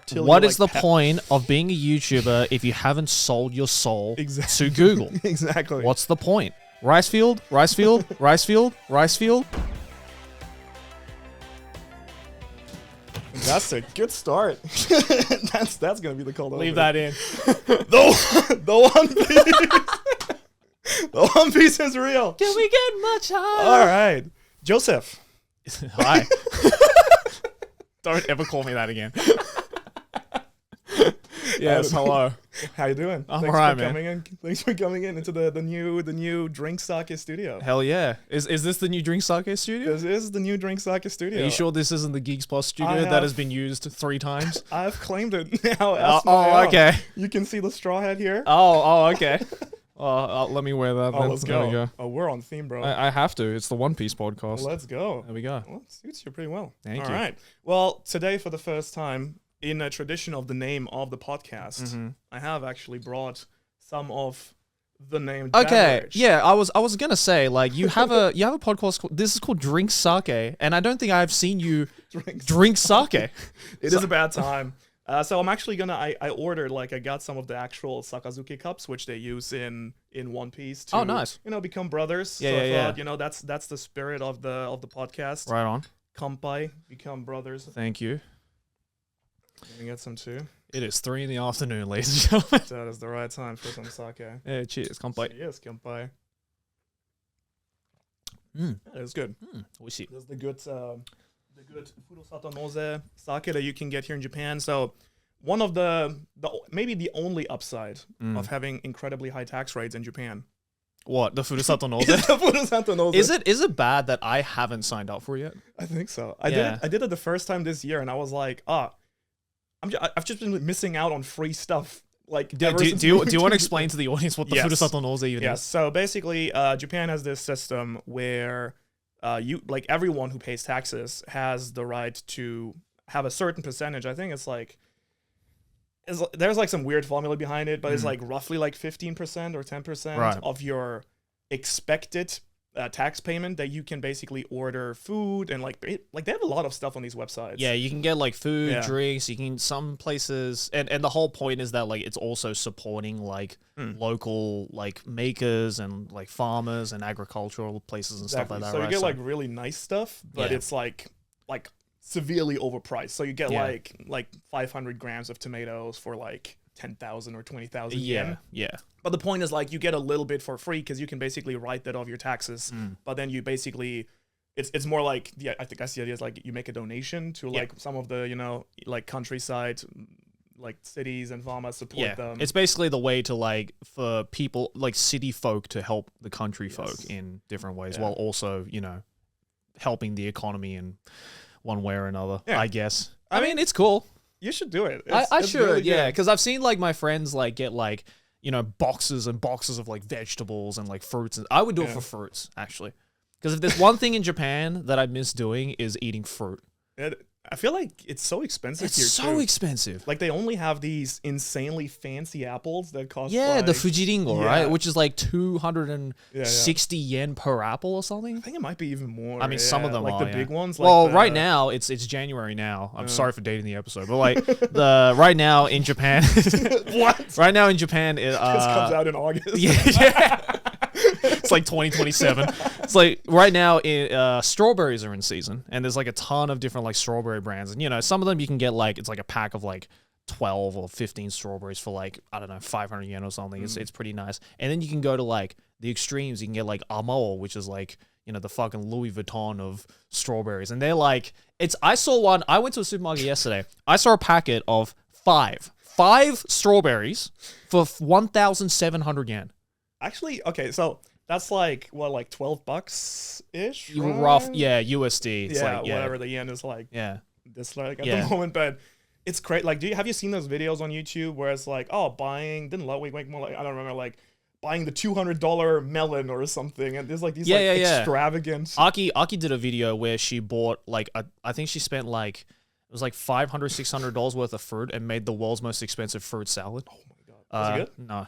till What you're, is like, the point of being a YouTuber if you haven't sold your soul Exactly. to Google? Exactly. What's the point? Rice field, rice field, rice field, rice field. That's a good start. that's gonna be the cold. Leave that in. The One Piece. The One Piece is real. Can we get much higher? All right, Joseph. Hi. Don't ever call me that again. Yes, hello. How you doing? I'm Thanks alright, for man. coming in. Thanks for coming in into the new Drink Sake studio. Hell yeah. Is this the new Drink Sake studio? This is the new Drink Sake studio. Are you sure this isn't the Geeks Plus studio that has been used 3 times? I've claimed it now. That's my Oh, own. okay. You can see the straw hat here. Oh, okay. Let me wear that. Oh, then. let's There we go. Oh, we're on theme, bro. I have to. It's the One Piece podcast. Let's go. There we go. Well, it suits you pretty well. Thank All you. right. Well, today for the first time, in a tradition of the name of the podcast, Mm-hmm. I have actually brought some of the name. Okay, beverage. yeah, I was gonna say, like, you have a podcast called, this is called Drink Sake, and I don't think I've seen you drink sake. It is a bad time. So I'm actually gonna. I ordered, like, I got some of the actual Sakazuki cups, which they use in One Piece to, Oh, nice. become brothers. Yeah, so I yeah, thought, that's the spirit of the podcast. Right on. Kampai, become brothers. Thank you. Let me get some too. It is 3 in the afternoon, ladies and gentlemen. That is the right time for some sake. Yeah, cheers. Kanpai. Yes, kampai. Mm. That is good. Oishii. There's the good Furusato Noze sake that you can get here in Japan. So one of the maybe the only upside of having incredibly high tax rates in Japan. What, the Furusato Noze? The Furusato Noze. Is it bad that I haven't signed up for yet? I think so. I Yeah. did it the first time this year, and I was like, I've just been missing out on free stuff. Like, Do ever since you moving want to Japan. explain to the audience what the Yes. Furusato Noze even Yes. is? So basically, Japan has this system where everyone who pays taxes has the right to have a certain percentage. I think it's like there's like some weird formula behind it, but it's like roughly like 15% or 10% Right. of your expected tax payment that you can basically order food and like they have a lot of stuff on these websites. Yeah, you can get like food, Yeah. drinks, you can some places and the whole point is that like it's also supporting like local like makers and like farmers and agricultural places and Exactly. stuff like that. So right? you get like really nice stuff, but Yeah. it's like severely overpriced. So you get Yeah. like 500 grams of tomatoes for like 10,000 or 20,000 yeah, yen. yeah. But the point is, like, you get a little bit for free because you can basically write that off your taxes. But then you basically, it's more like, yeah, I think that's the idea, is like you make a donation to like some of the, like countryside, like cities and farmers support them. It's basically the way to like for people like city folk to help the country folk Yes. in different ways Yeah. while also, helping the economy in one way or another, Yeah. I guess. I I mean, mean, it's cool. You should do it. I It's should, really yeah, good. because I've seen like my friends like get like boxes and boxes of like vegetables and like fruits, and I would do it Yeah. for fruits actually, because if there's one thing in Japan that I miss doing is eating fruit. I feel like it's so expensive It's here so too. expensive. Like they only have these insanely fancy apples that cost Yeah, the like, Fujiringo, yeah. right? Which is like 260 yen per apple or something. I think it might be even more. I mean, some of them like are, the yeah. big ones. Well, like right now it's January now. I'm sorry for dating the episode, but like right now in Japan, what? right now in Japan, it This comes out in August. yeah. It's like 2027. It's like right now, strawberries are in season, and there's like a ton of different like strawberry brands, and some of them you can get like it's like a pack of like 12 or 15 strawberries for like I don't know 500 yen or something. It's pretty nice, and then you can go to like the extremes. You can get like Amao, which is like the fucking Louis Vuitton of strawberries, and they're like I saw one. I went to a supermarket yesterday. I saw a packet of five strawberries for 1,700 yen. Actually, okay, so that's like what, like $12 ish. You were rough, yeah, USD. It's Yeah, like, whatever the yen is like. Yeah. This like at Yeah. the moment, but it's great. Like, have you seen those videos on YouTube where it's like, oh, didn't Ludwig make more like I don't remember like buying the $200 melon or something, and there's like these extravagant. Aki did a video where she bought like I think she spent like it was like $500-$600 worth of fruit and made the world's most expensive fruit salad. Oh my god, was it good? No.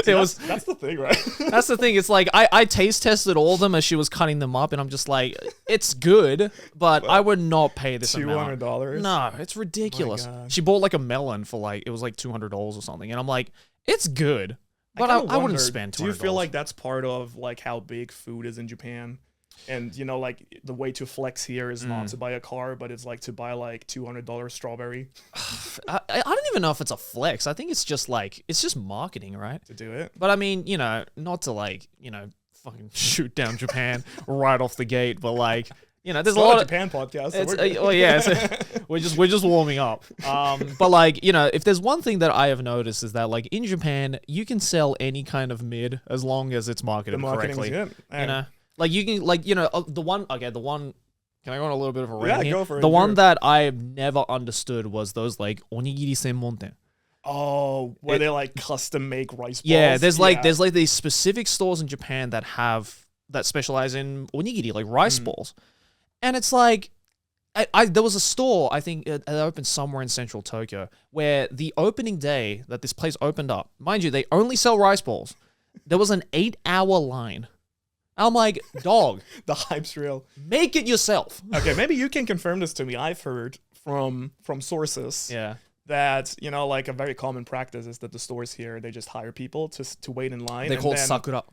That's the thing, right? That's the thing. It's like I taste tested all of them as she was cutting them up, and I'm just like, it's good, but I would not pay this amount. $200? No, it's ridiculous. God. She bought like a melon for like it was like $200 or something, and I'm like, it's good, but I wouldn't spend $200. Do you feel like that's part of like how big food is in Japan? And you know, like the way to flex here is not to buy a car, but it's like to buy like $200 strawberry I don't even know if it's a flex. I think it's just marketing, right? to do it. But I mean, you know, not to like, you know, fucking shoot down Japan right off the gate, but like, you know, there's It's a lot of Japan podcast. So we're just warming up. But like, you know, if there's one thing that I have noticed is that like in Japan, you can sell any kind of mid as long as it's marketed correctly. Good. You know, like you can like, you know, the one. Can I go on a little bit of a rant Yeah, here? go for it. The one that I never understood was those like onigiri senmonten. Oh, where they like custom make rice balls. Yeah, there's like these specific stores in Japan that specialize in onigiri, like rice balls. And it's like, there was a store, I think it opened somewhere in central Tokyo, where the opening day that this place opened up, mind you, they only sell rice balls. There was an 8-hour line. I'm like, dog, the hype's real. make it yourself. Okay, maybe you can confirm this to me. I've heard from sources that, you know, like a very common practice is that the stores here, they just hire people to wait in line. They're called sakura.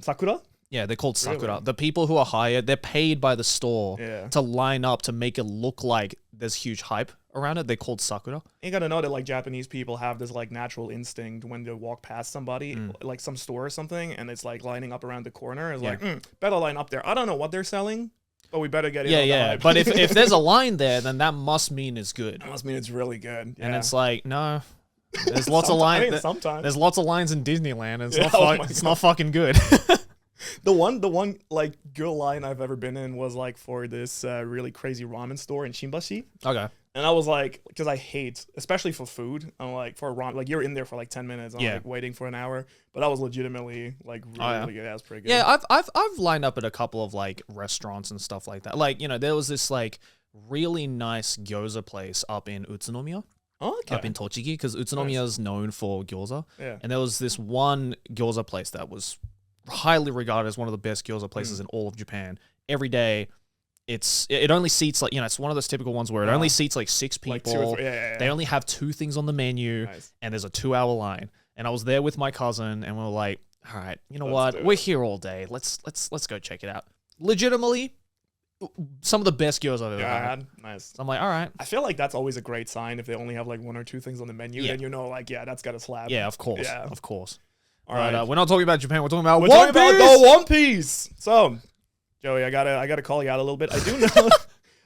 Sakura? Yeah, they're called sakura. Really? The people who are hired, they're paid by the store Yeah. to line up to make it look like there's huge hype around it. They're called sakura. You gotta know that like Japanese people have this like natural instinct when they walk past somebody, like some store or something, and it's like lining up around the corner. It's like, better line up there. I don't know what they're selling, but we better get in. On the hype. But if there's a line there, then that must mean it's good. That must mean it's really good. And it's like, no, there's lots of lines. Sometimes There's lots of lines in Disneyland. And it's not fucking good. The one like good line I've ever been in was like for this really crazy ramen store in Shimbashi. Okay. And I was like, because I hate, especially for food, I'm like, for a ramen, like you're in there for like 10 minutes, I'm like waiting for an hour. But that was legitimately like really good. That was pretty good. Yeah, I've lined up at a couple of like restaurants and stuff like that. Like, you know, there was this like really nice gyoza place up in Utsunomiya. Oh, okay. Up in Tochigi, because Utsunomiya is known for gyoza. Yeah. And there was this one gyoza place that was highly regarded as one of the best gyoza places in all of Japan. Every day, it only seats like, you know, it's one of those typical ones where it only seats like 6 people. Like 2 or 3, yeah. They only have 2 things on the menu, and there's a 2-hour line. And I was there with my cousin, and we were like, all right, you know what? We're here all day. Let's go check it out. Legitimately, some of the best gyoza I've ever had. Nice. So I'm like, all right. I feel like that's always a great sign if they only have like 1 or 2 things on the menu. Then you know, like, that's got a slap. Yeah, of course. Yeah. Of course. All right. We're not talking about Japan. We're talking about We're One talking Piece. about the One Piece. So, Joey, I gotta call you out a little bit. I do know.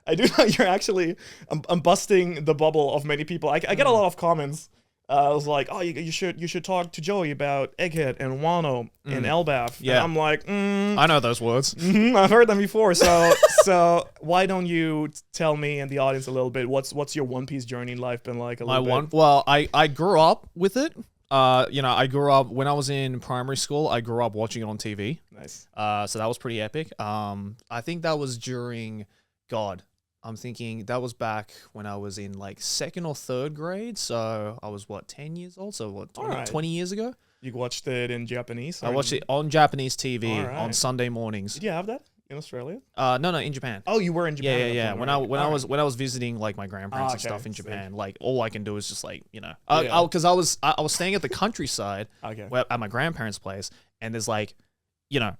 I do know you're actually. I'm busting the bubble of many people. I get a lot of comments. I was like, oh, you should talk to Joey about Egghead and Wano and Elbaf. Yeah. And I'm like, I know those words. I've heard them before. So why don't you tell me and the audience a little bit? What's your One Piece journey in life been like? Well, I grew up with it. You know, I grew up when I was in primary school. I grew up watching it on TV. Nice. So that was pretty epic. I think that was during I'm thinking that was back when I was in like 2nd or 3rd grade. So I was 10 years old. So 20 years ago. You watched it in Japanese? I watched it on Japanese TV on Sunday mornings. Did you have that in Australia? No, in Japan. Oh, you were in Japan. Yeah. When I was visiting like my grandparents and stuff in Japan, like all I can do is just like, you know, because I was staying at the countryside at my grandparents' place, and there's like, you know,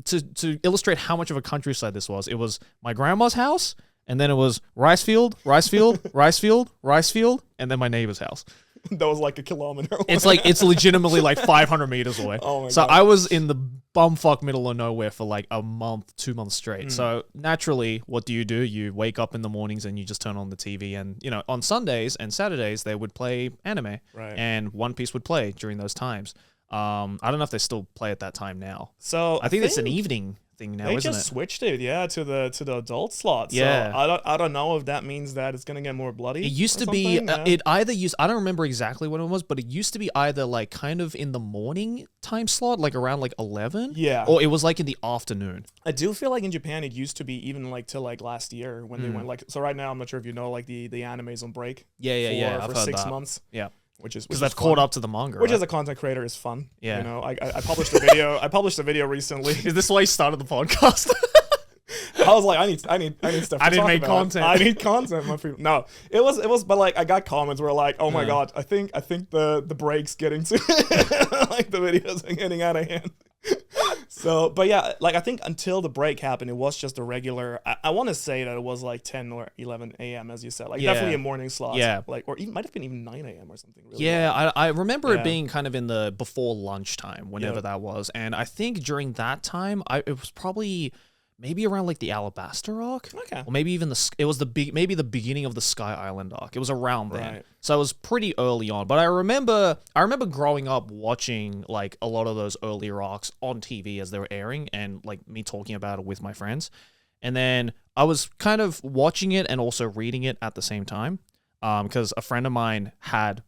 to illustrate how much of a countryside this was, it was my grandma's house, and then it was rice field, rice field, and then my neighbor's house. That was like a kilometer away. It's legitimately like 500 meters away. Oh my so God. I was in the bumfuck middle of nowhere for like a month, 2 months straight. So naturally, what do? You wake up in the mornings and you just turn on the TV, and you know, on Sundays and Saturdays they would play anime, and One Piece would play during those times. I don't know if they still play at that time now. So I think it's an evening thing now, they isn't just it? switched it, to the adult slot. Yeah. So I don't know if that means that it's gonna get more bloody. It used to be I don't remember exactly what it was, but it used to be either like kind of in the morning time slot, like around like 11, or it was like in the afternoon. I do feel like in Japan it used to be even like till like last year when they went like, so right now I'm not sure if you know, like the anime's on break. Yeah. For I've heard 6 that. months. Yeah. which is because they've caught up to the manga. Which right? as a content creator is fun. Yeah. You know, I published a video. I published a video recently. Is this why you started the podcast? I was like, I need stuff. I to didn't talk make about. content. I need content, my people. No, it was, but like, I got comments where like, oh my god, I think the break's getting to like the videos are getting out of hand. So, but yeah, like I think until the break happened, it was just a regular. I want to say that it was like 10 or 11 a.m. as you said, like definitely a morning slot. Yeah, like or even might have been even 9 a.m. or something. Really yeah, I remember it being kind of in the before lunchtime, whenever that was, and I think during that time, it was probably maybe around like the Alabaster arc, okay, or maybe even maybe the beginning of the Sky Island arc. It was around then, right. So it was pretty early on. But I remember growing up watching like a lot of those earlier arcs on TV as they were airing, and like me talking about it with my friends. And then I was kind of watching it and also reading it at the same time, because a friend of mine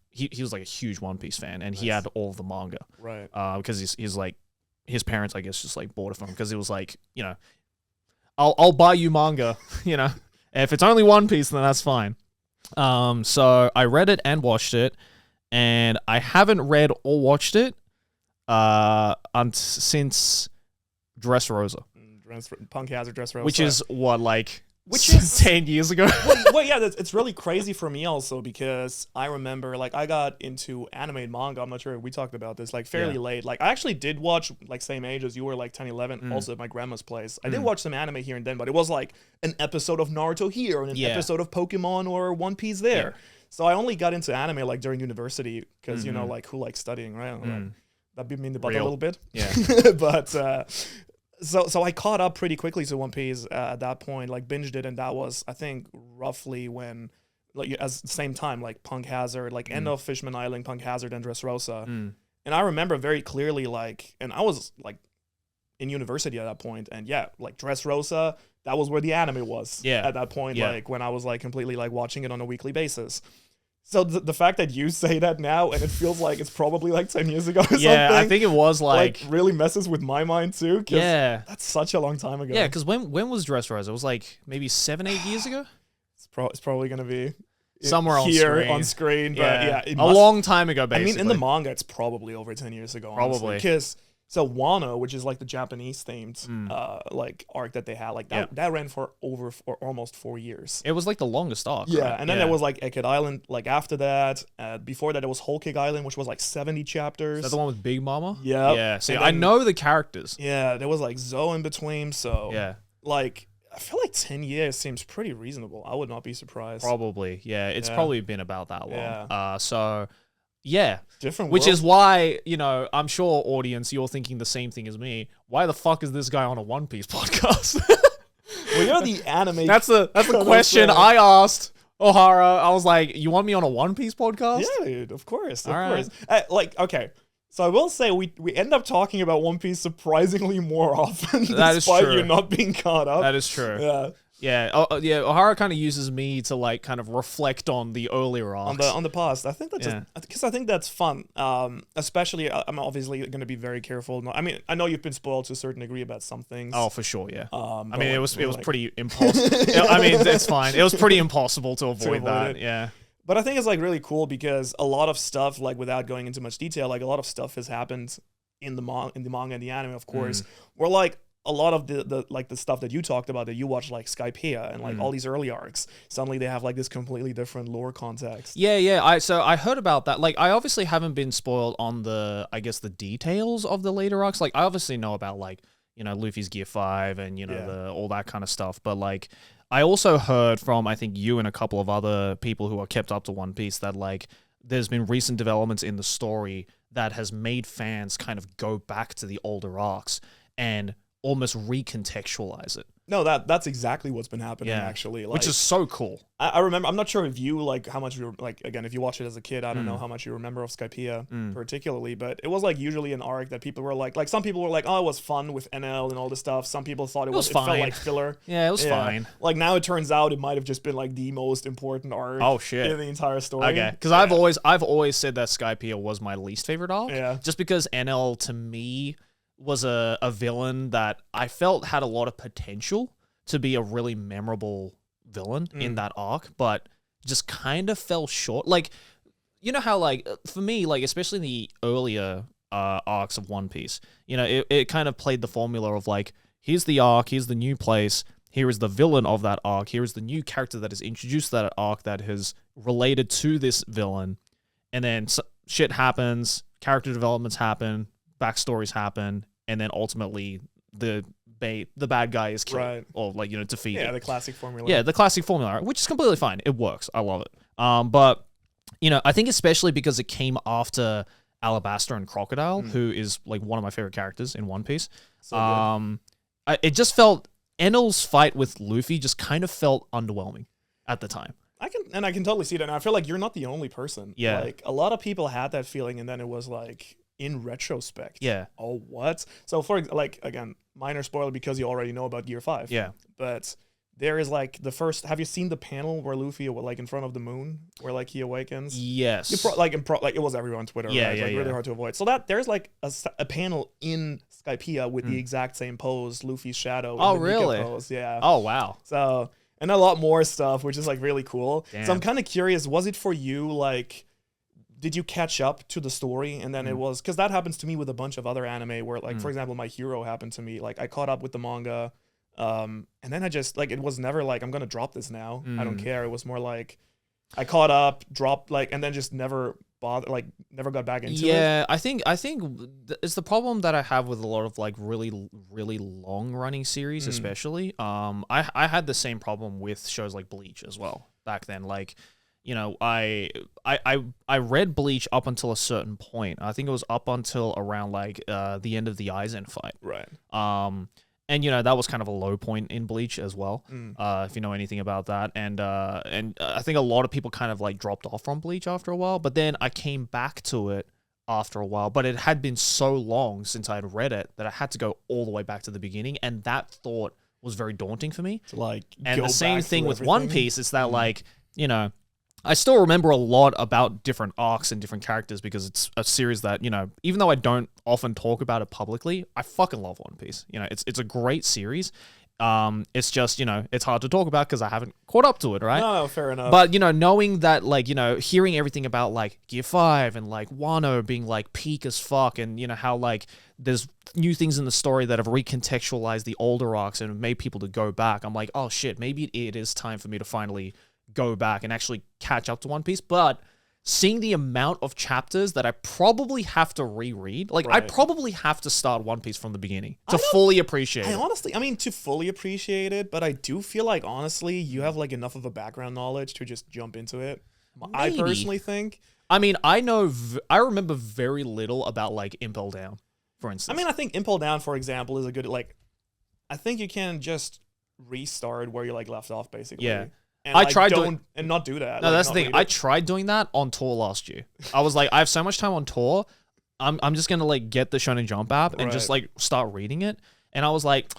he was like a huge One Piece fan, and he had all of the manga, right? Because he's like his parents, I guess, just like bought it for him because it was like, you know, I'll buy you manga, you know. If it's only One Piece, then that's fine. So I read it and watched it, and I haven't read or watched it since Dressrosa. Punk Hazard Dressrosa. Which is what, like, which is 10 years ago? well, yeah, it's really crazy for me also because I remember, like, I got into anime manga. I'm not sure if we talked about this, like, fairly late. Like, I actually did watch, like, same age as you were, like, 10, 11, also at my grandma's place. I did watch some anime here and then, but it was, like, an episode of Naruto here and an episode of Pokemon or One Piece there. Yeah. So I only got into anime, like, during university because, you know, like, who likes studying, right? Like, that beat me in the butt a little bit. Yeah. But, So I caught up pretty quickly to One Piece at that point, like binged it, and that was, I think, roughly when, like, as the same time, like Punk Hazard, like end of Fishman Island, Punk Hazard, and Dressrosa. And I remember very clearly, like, and I was like in university at that point, and yeah, like Dressrosa, that was where the anime was at that point, like when I was like completely like watching it on a weekly basis. So the fact that you say that now and it feels like it's probably like 10 years ago or something. Yeah, I think it was like really messes with my mind too. Yeah. That's such a long time ago. Yeah, because when was Dressrosa? It was like maybe 7-8 years ago? It's probably going to be somewhere on screen. But yeah, a long time ago, basically. I mean, in the manga, it's probably over 10 years ago, honestly. Probably. Because... So Wano, which is like the Japanese themed like arc that they had, like that ran for almost 4 years. It was like the longest arc. Yeah, right? and then there was like Ekid Island, like after that. Before that, it was Whole Cake Island, which was like 70 chapters. Is that the one with Big Mama? Yeah. Yeah. See, I know the characters. Yeah, there was like Zoe in between. So yeah, like I feel like 10 years seems pretty reasonable. I would not be surprised. Probably. Yeah, it's probably been about that long. Yeah. So. Yeah, different. Which is why, you know, I'm sure, audience, you're thinking the same thing as me. Why the fuck is this guy on a One Piece podcast? Well, you're the anime. That's the question I asked Ohara. I was like, "You want me on a One Piece podcast?" Yeah, dude. Of course. Of course. Like, okay. So I will say we end up talking about One Piece surprisingly more often, despite you not being caught up. That is true. Yeah. Yeah, Ohara kind of uses me to like kind of reflect on the earlier arcs. On the past. I think that's because I think that's fun. Especially, I'm obviously going to be very careful. I mean, I know you've been spoiled to a certain degree about some things. Oh, for sure, yeah. I mean, like, it was pretty impossible. I mean, it's fine. It was pretty impossible to avoid that. Yeah. But I think it's like really cool because a lot of stuff, like without going into much detail, like a lot of stuff has happened in the manga and the anime, of course. Where like a lot of the stuff that you talked about that you watched, like Skypiea and like all these early arcs, suddenly they have like this completely different lore context. Yeah. I heard about that. Like, I obviously haven't been spoiled on the details of the later arcs. Like, I obviously know about, like, you know, Luffy's Gear 5 and, you know, all that kind of stuff. But like, I also heard from, I think, you and a couple of other people who are kept up to One Piece that like there's been recent developments in the story that has made fans kind of go back to the older arcs and almost recontextualize it. No, that's exactly what's been happening, actually. Like, which is so cool. I remember, I'm not sure if you, like, how much you, like, again, if you watch it as a kid, I don't know how much you remember of Skypiea particularly, but it was, like, usually an arc that people were like some people were like, oh, it was fun with NL and all this stuff. Some people thought it felt like filler. Yeah, it was fine. Like, now it turns out it might have just been, like, the most important arc in the entire story. Okay, because I've always said that Skypiea was my least favorite arc. Yeah. Just because NL, to me, was a villain that I felt had a lot of potential to be a really memorable villain in that arc, but just kind of fell short. Like, you know how like for me, like especially the earlier arcs of One Piece, you know, it kind of played the formula of like, here's the arc, here's the new place, here is the villain of that arc, here is the new character that is introduced to that arc that is related to this villain, and then shit happens, character developments happen, backstories happen, and then ultimately the bad guy is killed, Right. or like, you know, defeated. Yeah, the classic formula. Yeah, the classic formula, which is completely fine. It works. I love it. But you know, I think especially because it came after Alabasta and Crocodile, who is like one of my favorite characters in One Piece. So It just felt Enel's fight with Luffy just kind of felt underwhelming at the time. I can totally see that. And I feel like you're not the only person. Yeah. Like a lot of people had that feeling, and then it was like in retrospect. Yeah. Oh, what? So for like again, minor spoiler because you already know about Gear 5. Yeah. But there is like the first. Have you seen the panel where Luffy like in front of the moon, where like he awakens? Yes. Like it was everywhere on Twitter. Yeah, right? yeah, Like really yeah. hard to avoid. So that there's like a panel in Skypiea with the exact same pose, Luffy's shadow. Oh, in the Nika really? Pose. Yeah. Oh, wow. So, and a lot more stuff, which is like really cool. Damn. So I'm kind of curious, was it for you, like, did you catch up to the story? And then it was, because that happens to me with a bunch of other anime where, like, for example, My Hero happened to me. Like, I caught up with the manga, and then I just, like, it was never like, I'm going to drop this now. I don't care. It was more like, I caught up, dropped, like, and then just never bothered, like, never got back into it. Yeah, I think it's the problem that I have with a lot of like really long running series, especially. I had the same problem with shows like Bleach as well back then. Like, you know, I read Bleach up until a certain point. I think it was up until around like the end of the Aizen fight. Right. And you know, that was kind of a low point in Bleach as well, if you know anything about that. And I think a lot of people kind of like dropped off from Bleach after a while. But then I came back to it after a while. But it had been so long since I had read it that I had to go all the way back to the beginning. And that thought was very daunting for me. To, like, And go the same back thing through with One everything. Piece is that like, you know, I still remember a lot about different arcs and different characters because it's a series that, you know, even though I don't often talk about it publicly, I fucking love One Piece. You know, it's a great series. It's just, you know, it's hard to talk about because I haven't caught up to it, right? No, fair enough. But, you know, knowing that, like, you know, hearing everything about, like, Gear 5 and, like, Wano being, like, peak as fuck and, you know, how, like, there's new things in the story that have recontextualized the older arcs and made people to go back, I'm like, oh, shit, maybe it is time for me to finally go back and actually catch up to One Piece. But seeing the amount of chapters that I probably have to reread, like, I Right. probably have to start One Piece from the beginning to fully appreciate I it. honestly, I mean, to fully appreciate it, but I do feel like, honestly, you have, like, enough of a background knowledge to just jump into it. I Maybe. personally think. I mean, I remember very little about, like, Impel Down, for instance. I mean, I think Impel Down, for example, is a good, like, I think you can just restart where you, like, left off, basically. Yeah. And, I like, tried don't, doing- and not do that. No, like, that's the not thing. read I it. tried doing that on tour last year. I was like, I have so much time on tour. I'm just gonna like get the Shonen Jump app and just Right. like start reading it. And I was like,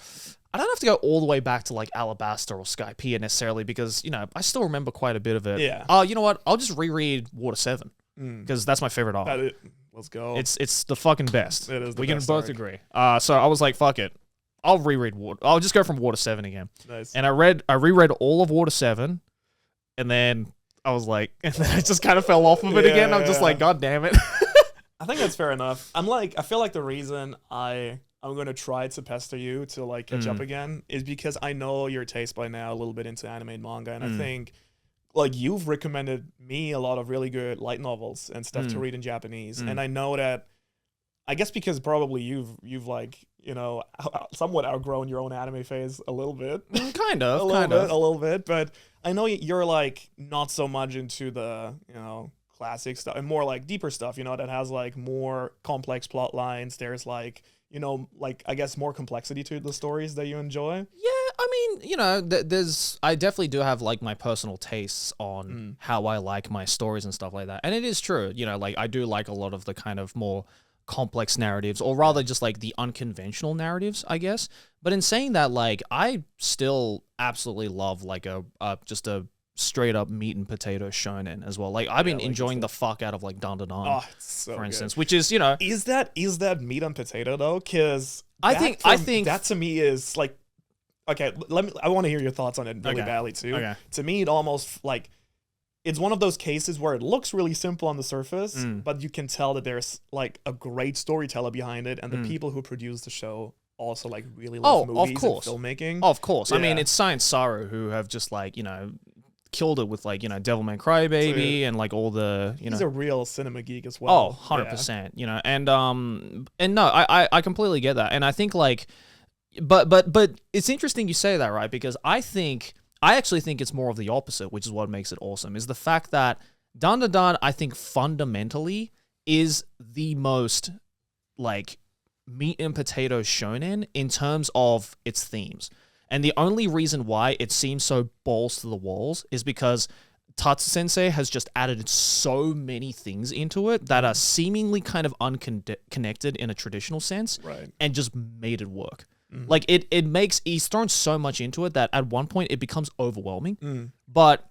I don't have to go all the way back to like Alabasta or Skypiea necessarily because, you know, I still remember quite a bit of it. Yeah. Oh, you know what? I'll just reread Water 7 because that's my favorite arc. Let's go. It's the fucking best. It is the We can best both arc. agree. So I was like, fuck it. I'll reread Water. I'll just go from Water 7 again. Nice. And I reread all of Water 7, and then I was like, and then I just kind of fell off of it again. I'm just Yeah. like, God damn it. I think that's fair enough. I feel like the reason I'm gonna try to pester you to like catch up again is because I know your taste by now a little bit into anime and manga, and I think like you've recommended me a lot of really good light novels and stuff to read in Japanese, and I know that I guess because probably you've like, you know, somewhat outgrown your own anime phase a little bit. kind of. a little bit, but I know you're like not so much into the, you know, classic stuff and more like deeper stuff, you know, that has like more complex plot lines. There's like, you know, like I guess more complexity to the stories that you enjoy. Yeah, I mean, you know, I definitely do have like my personal tastes on how I like my stories and stuff like that. And it is true, you know, like I do like a lot of the kind of more complex narratives, or rather just like the unconventional narratives, I guess. But in saying that, like I still absolutely love like just a straight up meat and potato shonen as well. Like I've been like enjoying the fuck out of like DanDaDan, Oh, it's so for good. instance, which is, you know, Is that meat and potato though? Because I think that to me is like, okay. I want to hear your thoughts on it really Okay. badly too. Okay. To me, it almost like it's one of those cases where it looks really simple on the surface, Mm. but you can tell that there's like a great storyteller behind it, and the people who produce the show also like really love movies and filmmaking. Of course. I mean, Yeah. it's Science Saru who have just like, killed it with like, Devilman Crybaby and like all the, He's a real cinema geek as well. Oh, 100%, and no, I completely get that. And I think like, but it's interesting you say that, right? Because I actually think it's more of the opposite, which is what makes it awesome, is the fact that DanDaDan, I think fundamentally is the most like meat and potatoes shonen in terms of its themes. And the only reason why it seems so balls to the walls is because Tatsu Sensei has just added so many things into it that are seemingly kind of unconnected in a traditional sense, Right. and just made it work. Like he's thrown so much into it that at one point it becomes overwhelming. But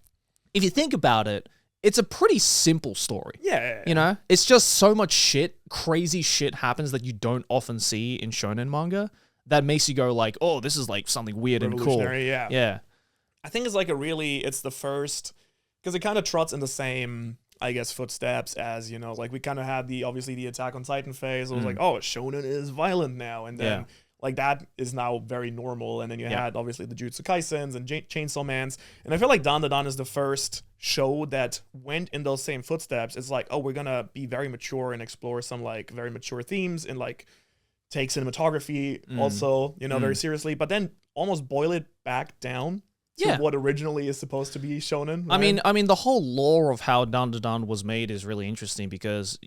if you think about it, it's a pretty simple story. Yeah. It's just so much crazy shit happens that you don't often see in shonen manga that makes you go like, oh, this is like something weird and cool. Yeah. Yeah. I think it's like it's the first, because it kind of trots in the same, I guess, footsteps as, like we kind of had obviously the Attack on Titan phase. It was like, oh, shonen is violent now. And then like that is now very normal. And then you had obviously the Jujutsu Kaisens and Chainsaw Mans. And I feel like DanDaDan is the first show that went in those same footsteps. It's like, oh, we're going to be very mature and explore some like very mature themes and like take cinematography also, very seriously, but then almost boil it back down to what originally is supposed to be shonen. Right? I mean, the whole lore of how DanDaDan was made is really interesting because,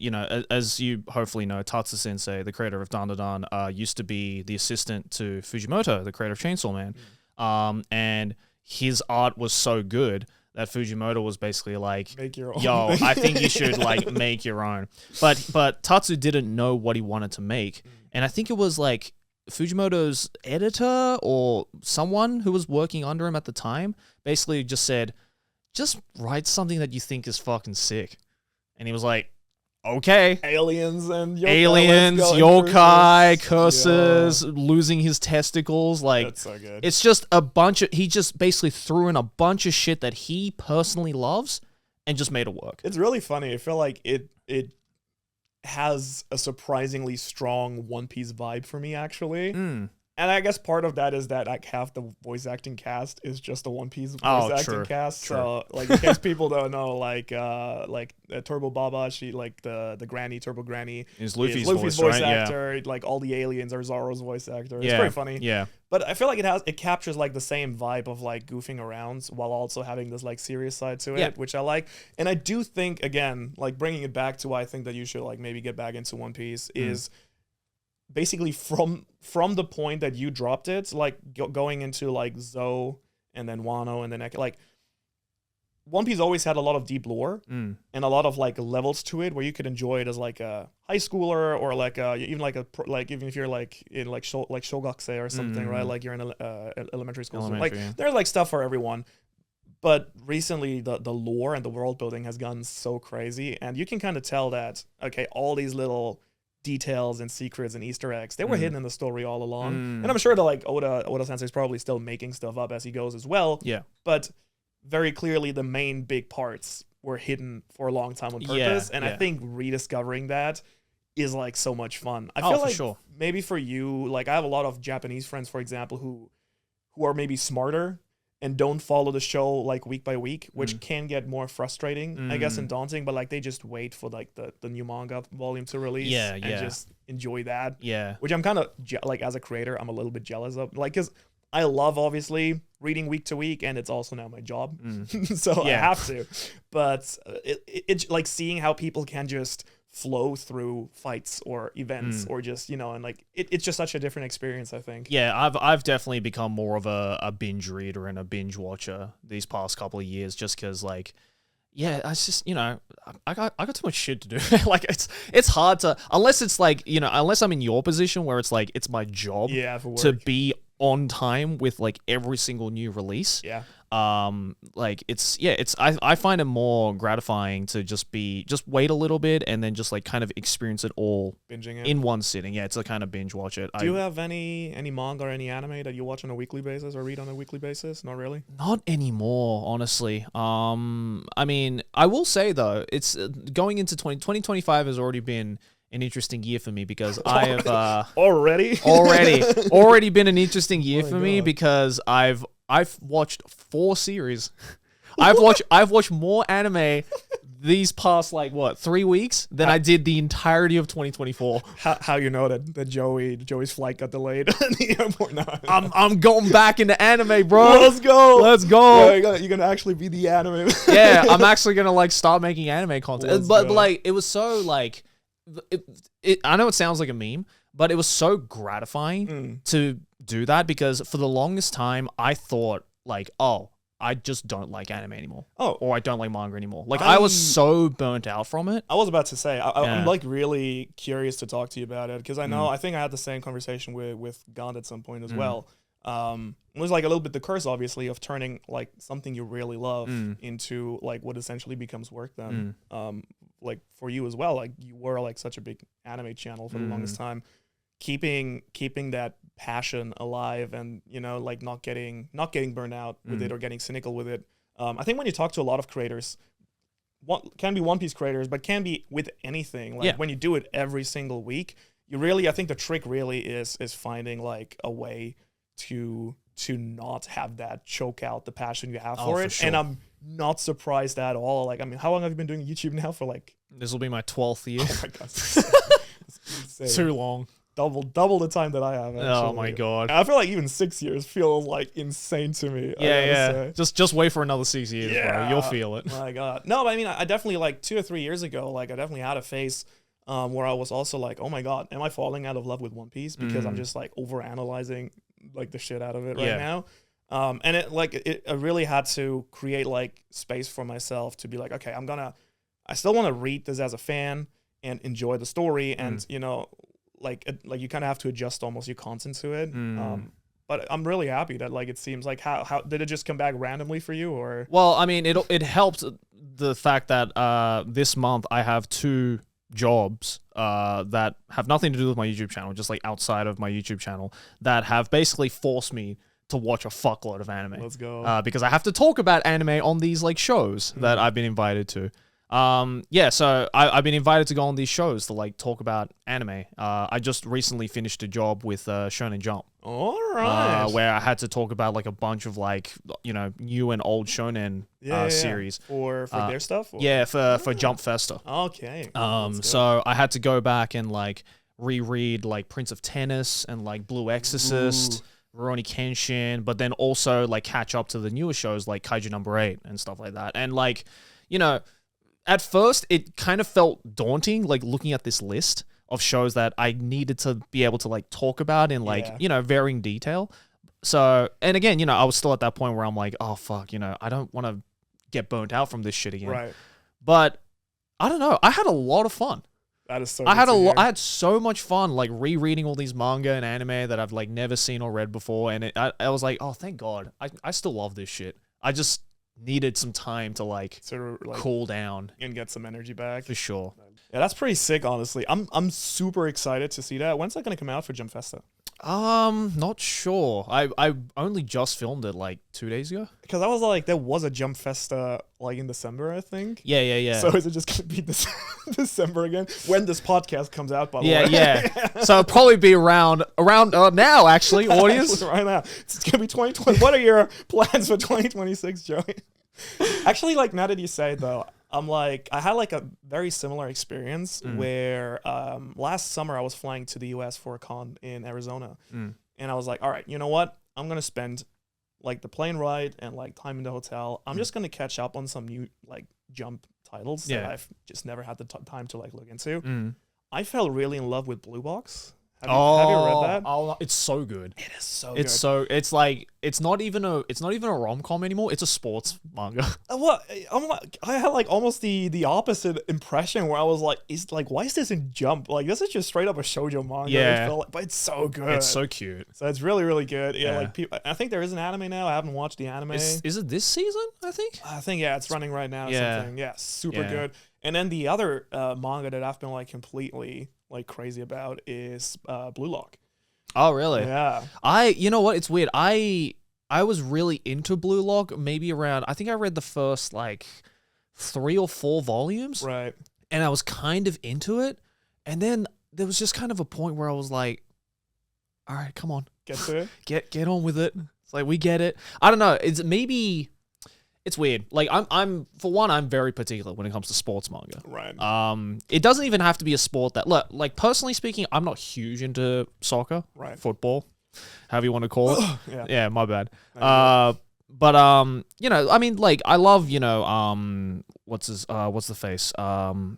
as you hopefully know, Tatsu Sensei, the creator of DanDaDan, used to be the assistant to Fujimoto, the creator of Chainsaw Man. And his art was so good that Fujimoto was basically like, make your own. Yo, I think you should like make your own. But Tatsu didn't know what he wanted to make. And I think it was like Fujimoto's editor or someone who was working under him at the time basically just said, just write something that you think is fucking sick. And he was like, okay. Aliens, yokai, curses, losing his testicles. Like, that's so good. It's just he just basically threw in a bunch of shit that he personally loves and just made it work. It's really funny. I feel like it has a surprisingly strong One Piece vibe for me, actually. And I guess part of that is that like half the voice acting cast is just a One Piece voice acting cast. True. So like in case people don't know, like Turbo Baba, she like the granny, Turbo Granny is Luffy's voice right? actor. Yeah. Like all the aliens are Zoro's voice actor. It's pretty funny. Yeah. But I feel like it captures like the same vibe of like goofing around while also having this like serious side to it, which I like. And I do think, again, like bringing it back to why I think that you should like maybe get back into One Piece is basically from the point that you dropped it, like going into like Zoe and then Wano and then like One Piece always had a lot of deep lore and a lot of like levels to it where you could enjoy it as like a high schooler or like even if you're like in like Shogakuse or something, right? Like you're in elementary school. There's like stuff for everyone. But recently the lore and the world building has gone so crazy, and you can kind of tell that all these little details and secrets and Easter eggs, they were hidden in the story all along. And I'm sure that like Oda Sensei is probably still making stuff up as he goes as well. Yeah. But very clearly the main big parts were hidden for a long time on purpose. And I think rediscovering that is like so much fun. I feel like maybe for you, like I have a lot of Japanese friends, for example, who are maybe smarter and don't follow the show like week by week, which can get more frustrating, I guess, and daunting. But like they just wait for like the new manga volume to release, and just enjoy that. Yeah, which I'm kind of like as a creator, I'm a little bit jealous of, like, because I love obviously reading week to week, and it's also now my job, so I have to. But it's like seeing how people can just flow through fights or events or just, and like it's just such a different experience, I think. Yeah, I've definitely become more of a binge reader and a binge watcher these past couple of years, just because like, yeah, I just, I got too much shit to do. Like it's hard to, unless it's like, unless I'm in your position where it's like it's my job for work to be on time with like every single new release. Yeah. like it's I find it more gratifying to just wait a little bit and then just like kind of experience it all Binging it. in one sitting. Yeah, it's a kind of binge watch it. Do you have any manga or any anime that you watch on a weekly basis or read on a weekly basis? Not really. Not anymore, honestly. I mean, I will say though, it's going into 2025 has already been an interesting year for me because I have already been an interesting year for me because I've watched 4 series. I've watched more anime these past 3 weeks than I did the entirety of 2024. How you know that Joey's flight got delayed at the airport now? I'm going back into anime, bro. Let's go. Yeah, you're gonna actually be the anime. Yeah, I'm actually gonna start making anime content. But it was so I know it sounds like a meme, but it was so gratifying to do that because for the longest time I thought I just don't like anime anymore. Or I don't like manga anymore. I was so burnt out from it. I was about to say, I'm really curious to talk to you about it because I think I had the same conversation with Gand at some point as well. It was a little bit the curse, obviously, of turning something you really love into what essentially becomes work then. For you as well, you were such a big anime channel for the longest time. Keeping that passion alive and not getting burned out with it or getting cynical with it. I think when you talk to a lot of creators, can be One Piece creators, but can be with anything. When you do it every single week, I think the trick really is finding a way to not have that choke out the passion you have for it. Sure. And I'm not surprised at all. How long have you been doing YouTube now for This will be my 12th year. Oh my god. It's too long. Double the time that I have. Actually. Oh my god! I feel even 6 years feels insane to me. Yeah. Just wait for another 6 years, bro. You'll feel it. My god. No, but I definitely 2 or 3 years ago, I definitely had a phase where I was also oh my god, am I falling out of love with One Piece because I'm just overanalyzing the shit out of it right now. And I really had to create space for myself to be okay, I still want to read this as a fan and enjoy the story and you kind of have to adjust almost your content to it. But I'm really happy that it seems how did it just come back randomly for you or? Well, I mean, it helped the fact that this month I have 2 jobs that have nothing to do with my YouTube channel, just outside of my YouTube channel, that have basically forced me to watch a fuckload of anime. Let's go. Because I have to talk about anime on these shows that I've been invited to. So I've been invited to go on these shows to talk about anime. I just recently finished a job with Shonen Jump. All right. Where I had to talk about a bunch of new and old shonen series. For their stuff? Or? Yeah, for Jump Festa. Okay. So I had to go back and reread Prince of Tennis and Blue Exorcist. Rurouni Kenshin, but then also catch up to the newer shows like Kaiju Number 8 and stuff like that. And at first, it kind of felt daunting, looking at this list of shows that I needed to be able to talk about in varying detail. So, and again, I was still at that point where I'm oh fuck, I don't want to get burnt out from this shit again. Right. But I don't know. I had a lot of fun. That is so. I had so much fun rereading all these manga and anime that I've never seen or read before, and I was oh thank God, I still love this shit. I just needed some time to cool down and get some energy back for sure. Yeah, that's pretty sick. Honestly, I'm super excited to see that. When's that gonna come out for Jump Festa? Not sure. I only just filmed it 2 days ago. Because I was there was a Jump Festa in December, I think. Yeah. So is it just gonna be December again when this podcast comes out? By the way. Yeah. So it'll probably be around now, actually, audience. Right now, it's gonna be 2020. What are your plans for 2026, Joey? Actually, now that you say it, though, I'm I had a very similar experience where last summer I was flying to the US for a con in Arizona, and I was all right, you know what? I'm gonna spend the plane ride and time in the hotel. I'm just gonna catch up on some new Jump titles that I've just never had the time to look into. I fell really in love with Blue Box. Have you read that? Oh, it's so good. It is so It's good. so it's like it's not even a rom-com anymore. It's a sports manga. What I'm like, I had like almost the opposite impression where I was like, why is this in Jump? Like this is just straight up a shoujo manga. Yeah. It felt like, but it's so good. It's so cute. So it's really really good. Yeah, Yeah. like people. I think there is an anime now. I haven't watched the anime. Is it this season? I think. I think yeah, it's running right now. Or Yeah. something. Yeah, super Yeah. good. And then the other manga that I've been like completely like crazy about is Blue Lock. Oh really? Yeah. You know what? It's weird. I was really into Blue Lock maybe around. I think I read the first like 3 or 4 volumes, Right. and I was kind of into it. And then there was just kind of a point where I was like, "All right, come on, Get to it. get on with it." It's like we get it. I don't know. It's maybe it's weird. Like I'm for one, I'm very particular when it comes to sports manga. Right. It doesn't even have to be a sport that look like personally speaking, I'm not huge into soccer, Right. football, however you want to call it. Yeah. Yeah, my bad. No, But you know, I mean, like I love, you know, what's the face? Oh my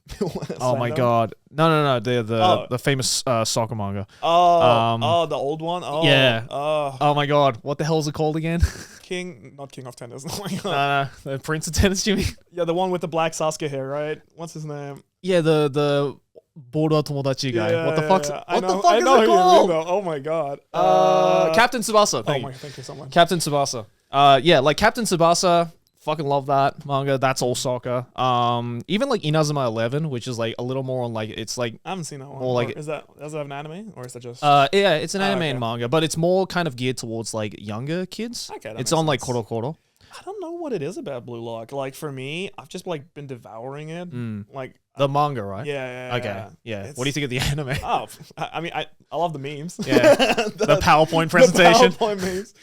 Slam god, no, Oh. the famous soccer manga. Oh, the old one. Oh, Yeah. Oh, Oh my god, what the hell is it called again? not King of Tennis. Oh my god. The Prince of Tennis, Jimmy. Yeah, the one with the black Sasuke hair, right? What's his name? Yeah, the Boruto Tomodachi guy. Yeah, what the yeah, fuck's yeah. what the fuck I is know it who you mean, called? though. Oh my god. Captain Tsubasa. Oh Thank my, you. thank you so much. Captain Tsubasa. Yeah, like Captain Tsubasa. Fucking love that manga. That's all soccer. Even like Inazuma 11, which is like a little more on like it's like I haven't seen that one. More like- does it have an anime or is that just? yeah, it's an anime okay. and manga, but it's more kind of geared towards like younger kids. Okay, that it's makes on like sense. Koro Koro. I don't know what it is about Blue Lock. Like for me, I've just like been devouring it. Like The manga, right? yeah. Okay. Yeah. It's- What do you think of the anime? Oh, I mean, I love the memes. Yeah. The PowerPoint presentation. The PowerPoint memes.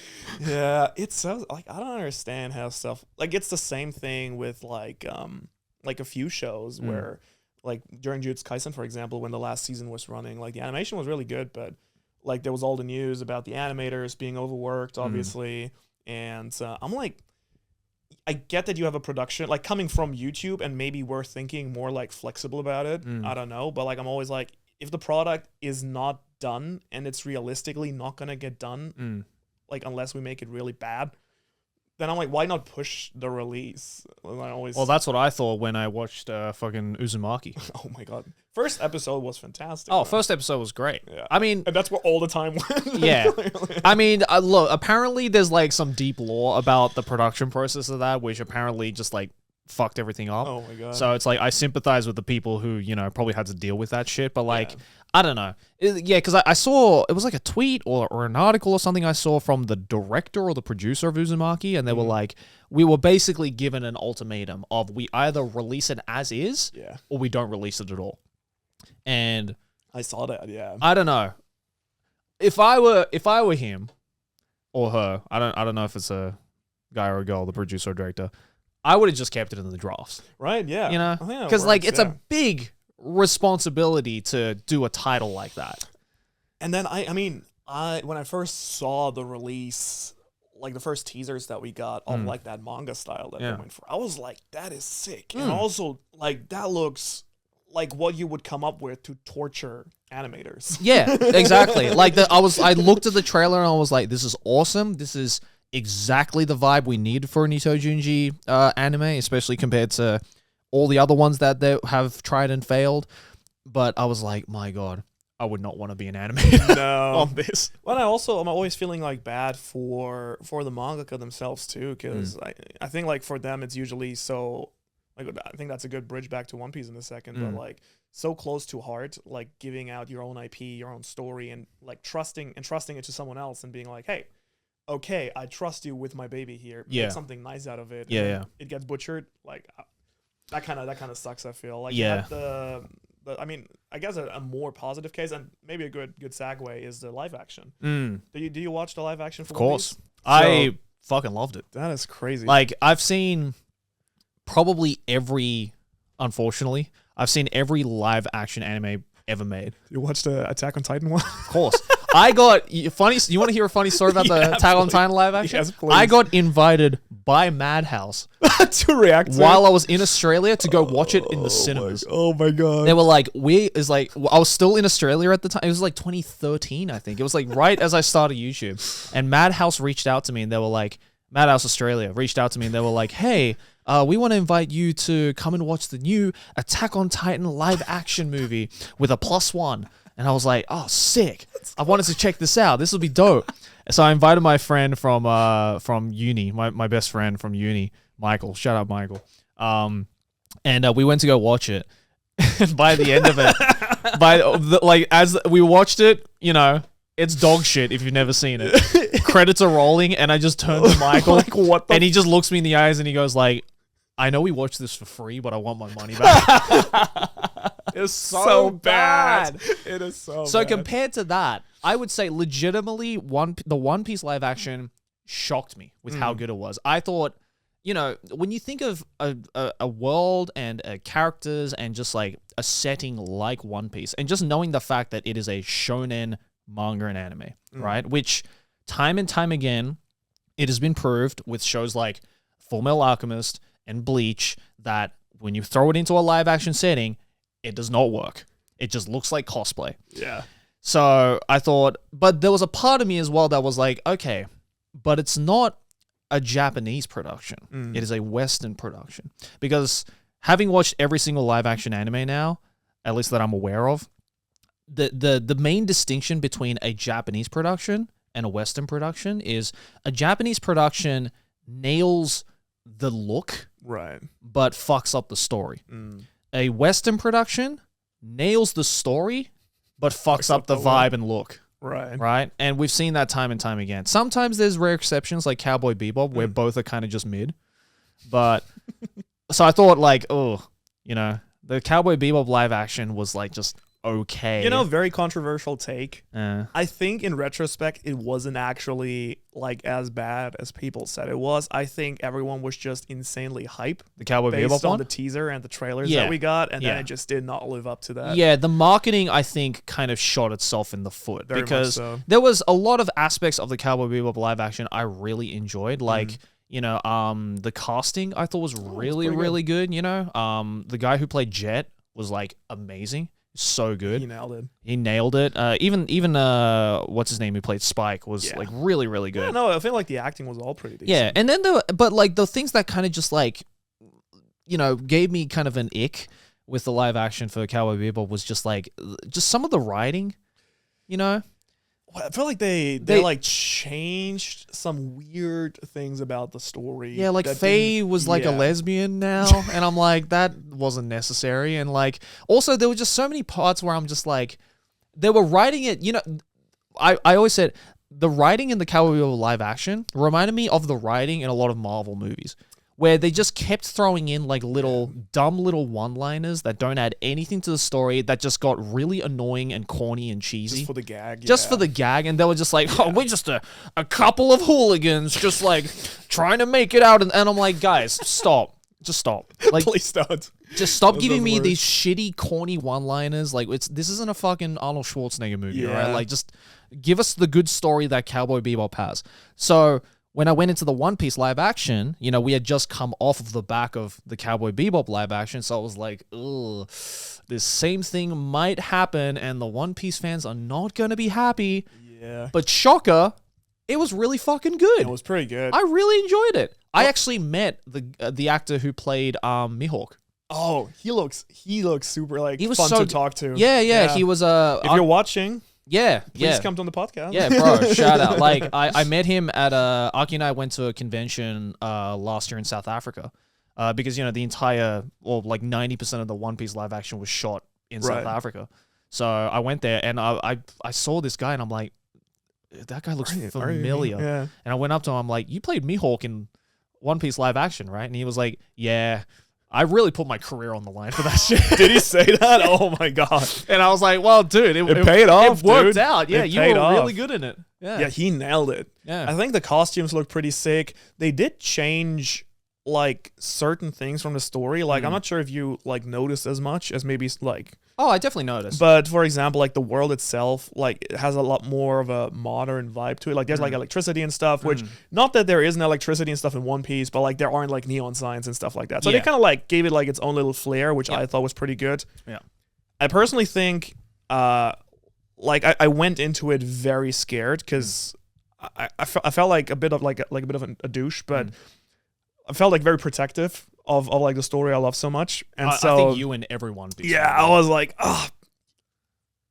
Yeah, it's so like I don't understand how stuff like it's the same thing with like a few shows where like during Jujutsu Kaisen, for example, when the last season was running, like the animation was really good, but like there was all the news about the animators being overworked, obviously, and I'm like. I get that you have a production like coming from YouTube and maybe we're thinking more like flexible about it. I don't know, but like I'm always like if the product is not done and it's realistically not going to get done like unless we make it really bad, then I'm like why not push the release? I always Well, that's what I thought when I watched fucking Uzumaki. oh my god. First episode was fantastic. Oh, though. first episode was great. Yeah. I mean, And that's where all the time went. Yeah. Clearly. I mean, look, apparently there's like some deep lore about the production process of that, which apparently just like fucked everything up. Oh my god. So it's like I sympathize with the people who, you know, probably had to deal with that shit. But like, Yeah. I don't know. Yeah, because I saw it was like a tweet or an article or something I saw from the director or the producer of Uzumaki, and they were like, we were basically given an ultimatum of we either release it as is yeah. or we don't release it at all. And I saw that, yeah. I don't know. If I were him or her, I don't know if it's a guy or a girl, the producer or director, I would have just kept it in the drafts. Right, yeah. You know? I think that Because like works, it's yeah. a big responsibility to do a title like that. And then I mean, when I first saw the release, like the first teasers that we got of like that manga style that Yeah. they went for, I was like, that is sick. And also, like that looks like what you would come up with to torture animators. Yeah, exactly. Like I looked at the trailer and I was like, this is awesome. This is exactly the vibe we need for an Ito Junji anime, especially compared to all the other ones that they have tried and failed. But I was like, my God, I would not want to be an animator No. on this. But I'm always feeling like bad for the mangaka themselves too, because I think like for them it's usually so like I think that's a good bridge back to One Piece in a second, but like so close to heart, like giving out your own IP, your own story, and like trusting it to someone else and being like, hey, okay, I trust you with my baby here. Yeah. Make something nice out of it. Yeah, and yeah. It gets butchered. Like that kind of sucks. I feel like Yeah. I mean, I guess a more positive case and maybe a good segue is the live action. Do you watch the live action? For Of course. One Piece? I fucking loved it. That is crazy. Like, I've seen probably unfortunately, I've seen every live action anime ever made. you watched the Attack on Titan one? Of course. I got funny. You want to hear a funny story about the Attack on Titan live action? Yes, please. I got invited by Madhouse to react to while I was in Australia to go watch it in the cinemas. Oh my god. They were like, I was still in Australia at the time. It was like 2013, I think. It was like right as I started YouTube. And Madhouse reached out to me and they were like, Madhouse Australia reached out to me and they were like, hey, we want to invite you to come and watch the new Attack on Titan live action movie with a +1. And I was like, oh, sick. I wanted to check this out. This will be dope. So I invited my friend from uni, my best friend from uni, Michael. Shout out, Michael. And we went to go watch it. And by the end of it, as we watched it, you know, it's dog shit if you've never seen it. Credits are rolling, and I just turned to Michael, like, what the and he just looks me in the eyes and he goes like, I know we watched this for free, but I want my money back. It's so bad. It is so So bad. compared to that, I would say legitimately the One Piece live action shocked me with how good it was. I thought, you know, when you think of a world and characters and just like a setting like One Piece, and just knowing the fact that it is a shonen manga and anime, right? Which time and time again, it has been proved with shows like Fullmetal Alchemist and Bleach that when you throw it into a live action setting, it does not work. It just looks like cosplay. Yeah. So I thought, but there was a part of me as well that was like, okay, but it's not a Japanese production. It is a Western production. Because having watched every single live action anime now, at least that I'm aware of, the main distinction between a Japanese production and a Western production is a Japanese production nails the look, Right. but fucks up the story. A Western production nails the story, but fucks up the vibe and look. Right. Right? And we've seen that time and time again. Sometimes there's rare exceptions like Cowboy Bebop where both are kind of just mid. But so I thought like, oh, you know, the Cowboy Bebop live action was like just okay. You know, very controversial take. Uh, I think in retrospect, it wasn't actually like as bad as people said it was. I think everyone was just insanely hype the Cowboy based Bebop on one? the teaser and the trailers Yeah. that we got, and then Yeah. it just did not live up to that. Yeah, the marketing, I think, kind of shot itself in the foot. Very much because so. there was a lot of aspects of the Cowboy Bebop live action I really enjoyed. Like, you know, the casting I thought was really, pretty good. really good, you know. The guy who played Jet was, like, amazing. So good. He nailed it. He nailed it. Even what's his name who played Spike was, like, really, really good. Yeah, no, I feel like the acting was all pretty decent. Yeah, and then but like the things that kind of just like, you know, gave me kind of an ick with the live action for Cowboy Bebop was just like, just some of the writing, you know? Well, I feel like they like changed some weird things about the story. Yeah, like that Faye didn't- was like a yeah. lesbian now, and I'm like, that wasn't necessary. And like, also there were just so many parts where I'm just like, they were writing it, you know, I always said the writing in the Cowboy Bebop live action reminded me of the writing in a lot of Marvel movies, where they just kept throwing in like dumb little one-liners that don't add anything to the story, that just got really annoying and corny and cheesy. Just for the gag. Just yeah. for the gag, and they were just like, oh, we're just a couple of hooligans just like trying to make it out. And I'm like, guys, stop. Just stop. Like, Please don't. just stop Those giving are me worse. these shitty, corny one-liners. Like, this isn't a fucking Arnold Schwarzenegger movie, Yeah. right? Like, just give us the good story that Cowboy Bebop has. So when I went into the One Piece live action, you know, we had just come off of the back of the Cowboy Bebop live action, so I was like, ugh, this same thing might happen, and the One Piece fans are not going to be happy. Yeah. But shocker, it was really fucking good. It was pretty good. I really enjoyed it. I actually met the actor who played Mihawk. Oh, he looks super like He was fun so to g- talk to. Yeah. He was If you're watching, yeah, please come on the podcast. Yeah, bro, shout out. Like, I met him at Aki and I went to a convention last year in South Africa because, you know, the entire, or like 90% of the One Piece live action was shot in South Right. Africa. So I went there and I saw this guy and I'm like, that guy looks familiar. Yeah. And I went up to him, I'm like, you played Mihawk in One Piece live action, right? And he was like, yeah. I really put my career on the line for that shit. Did he say that? Oh my god. And I was like, well, dude, It paid off, It worked dude. out. Yeah, It you were paid off. really good in it. Yeah. Yeah, he nailed it. Yeah. I think the costumes look pretty sick. They did change like certain things from the story. Like I'm not sure if you like noticed as much as maybe like. Oh, I definitely noticed. But for example, like the world itself, like it has a lot more of a modern vibe to it. Like there's like electricity and stuff, which not that there isn't electricity and stuff in One Piece, but like there aren't like neon signs and stuff like that. So they kind of like gave it like its own little flair, which I thought was pretty good. Yeah. I personally think, like I went into it very scared because I felt like a bit of like a bit of a douche, but I felt like very protective of like the story I love so much, and so I think you and everyone. I was like,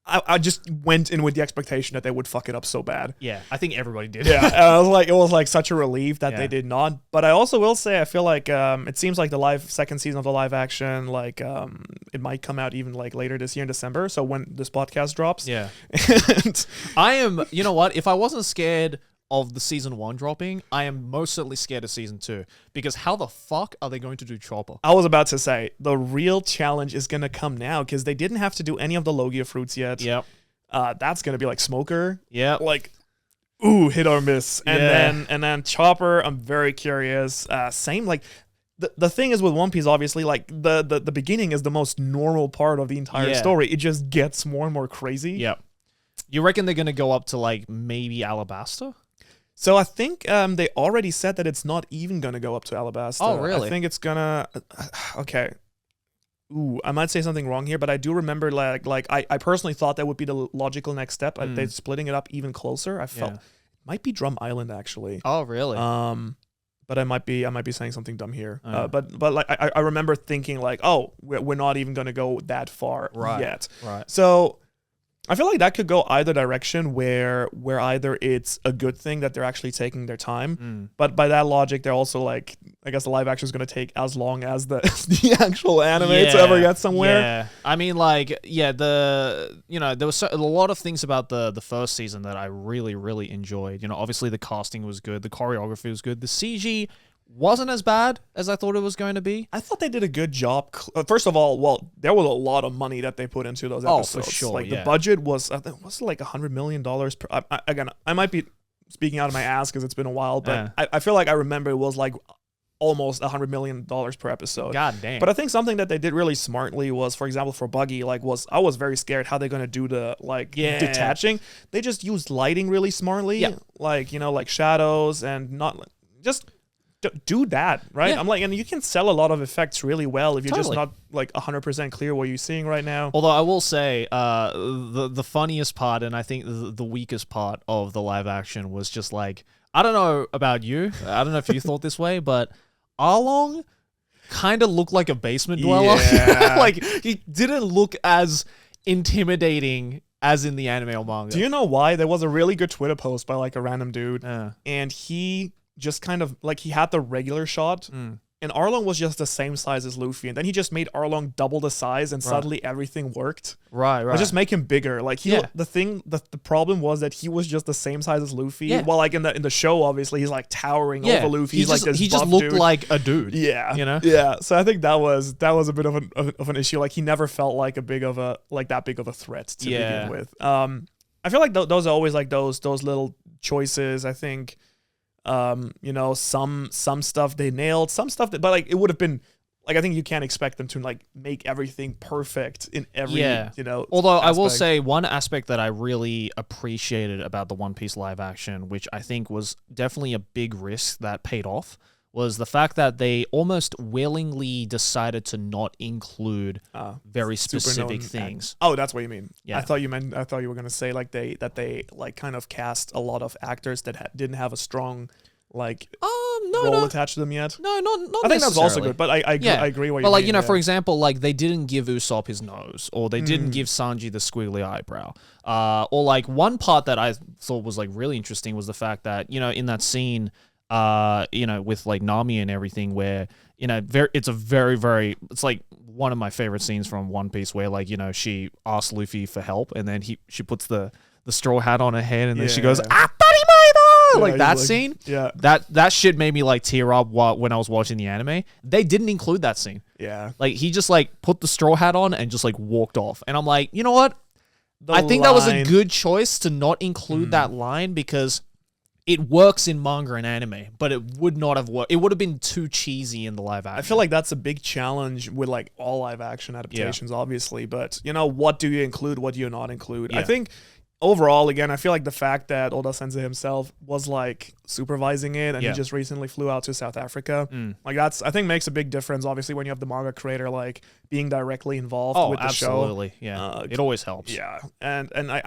I just went in with the expectation that they would fuck it up so bad. Yeah, I think everybody did. Yeah, and I was like, it was like such a relief that they did not. But I also will say, I feel like it seems like the second season of the live action, like it might come out even like later this year in December. So when this podcast drops, and I am. You know what? If I wasn't scared of the season 1 dropping, I am most certainly scared of season 2, because how the fuck are they going to do Chopper? I was about to say the real challenge is gonna come now because they didn't have to do any of the Logia fruits yet. Yep. That's gonna be like Smoker. Yep. Like, ooh, hit or miss. And then Chopper, I'm very curious. Same like. The thing is with One Piece, obviously, like the beginning is the most normal part of the entire story. It just gets more and more crazy. Yep. You reckon they're gonna go up to like maybe Alabasta? So I think they already said that it's not even going to go up to Alabasta. Oh, really? I think it's going to... Okay. Ooh, I might say something wrong here, but I do remember like I personally thought that would be the logical next step. They're splitting it up even closer. I felt it might be Drum Island, actually. Oh, really? But I might be saying something dumb here. But like I remember thinking like, oh, we're not even going to go that far yet. Right. So... I feel like that could go either direction, where either it's a good thing that they're actually taking their time, but by that logic, they're also like, I guess the live action is going to take as long as the actual anime to ever get somewhere. Yeah, I mean, like, there was a lot of things about the first season that I really, really enjoyed. You know, obviously the casting was good, the choreography was good, the CG wasn't as bad as I thought it was going to be. I thought they did a good job. First of all, well, there was a lot of money that they put into those episodes. Oh, for sure. Like the budget was like $100 million per. Again, I might be speaking out of my ass because it's been a while, but I feel like I remember it was like almost $100 million per episode. God damn. But I think something that they did really smartly was, for example, for Buggy, I was very scared how they're gonna do the detaching. They just used lighting really smartly, like shadows and not just. Do that, right? Yeah. I'm like, and you can sell a lot of effects really well if you're just not like 100% clear what you're seeing right now. Although I will say, the funniest part, and I think the weakest part of the live action was just like, I don't know about you, I don't know if you thought this way, but Arlong kind of looked like a basement dweller. Yeah. Like, he didn't look as intimidating as in the anime or manga. Do you know why? There was a really good Twitter post by like a random dude, and he just kind of like he had the regular shot and Arlong was just the same size as Luffy, and then he just made Arlong double the size and suddenly everything worked. Right. But just make him bigger. Like the problem was that he was just the same size as Luffy. Yeah. Well, like in the show, obviously he's like towering over Luffy. He's like this he just buff looked dude. like a dude. Yeah. You know? Yeah. So I think that was a bit of an issue. Like he never felt like that big of a threat to begin with. I feel like those are always like those little choices. I think some stuff they nailed, some stuff but like it would have been like, I think you can't expect them to like make everything perfect in every Although aspect. I will say one aspect that I really appreciated about the One Piece live action, which I think was definitely a big risk that paid off, was the fact that they almost willingly decided to not include very specific things. Oh, that's what you mean. Yeah. I thought you were gonna say like they like kind of cast a lot of actors that didn't have a strong like role attached to them yet. No, not I think that's also necessarily. good, but I agree what you mean. But like, for example, like they didn't give Usopp his nose, or they didn't give Sanji the squiggly eyebrow. Or like one part that I thought was like really interesting was the fact that, in that scene with like Nami and everything, where it's like one of my favorite scenes from One Piece, where like she asks Luffy for help, and then she puts the straw hat on her head, and then she goes like that scene. Yeah, that shit made me like tear up when I was watching the anime. They didn't include that scene. Yeah, like he just like put the straw hat on and just like walked off, and I'm like, you know what? I think that was a good choice to not include that line, because it works in manga and anime, but it would not have worked. It would have been too cheesy in the live action. I feel like that's a big challenge with like all live action adaptations, obviously. But what do you include? What do you not include? I think overall, again, I feel like the fact that Oda Sensei himself was like supervising it, and he just recently flew out to South Africa, like that's, I think, makes a big difference. Obviously, when you have the manga creator like being directly involved with the show. Absolutely, yeah, it always helps. Yeah, and I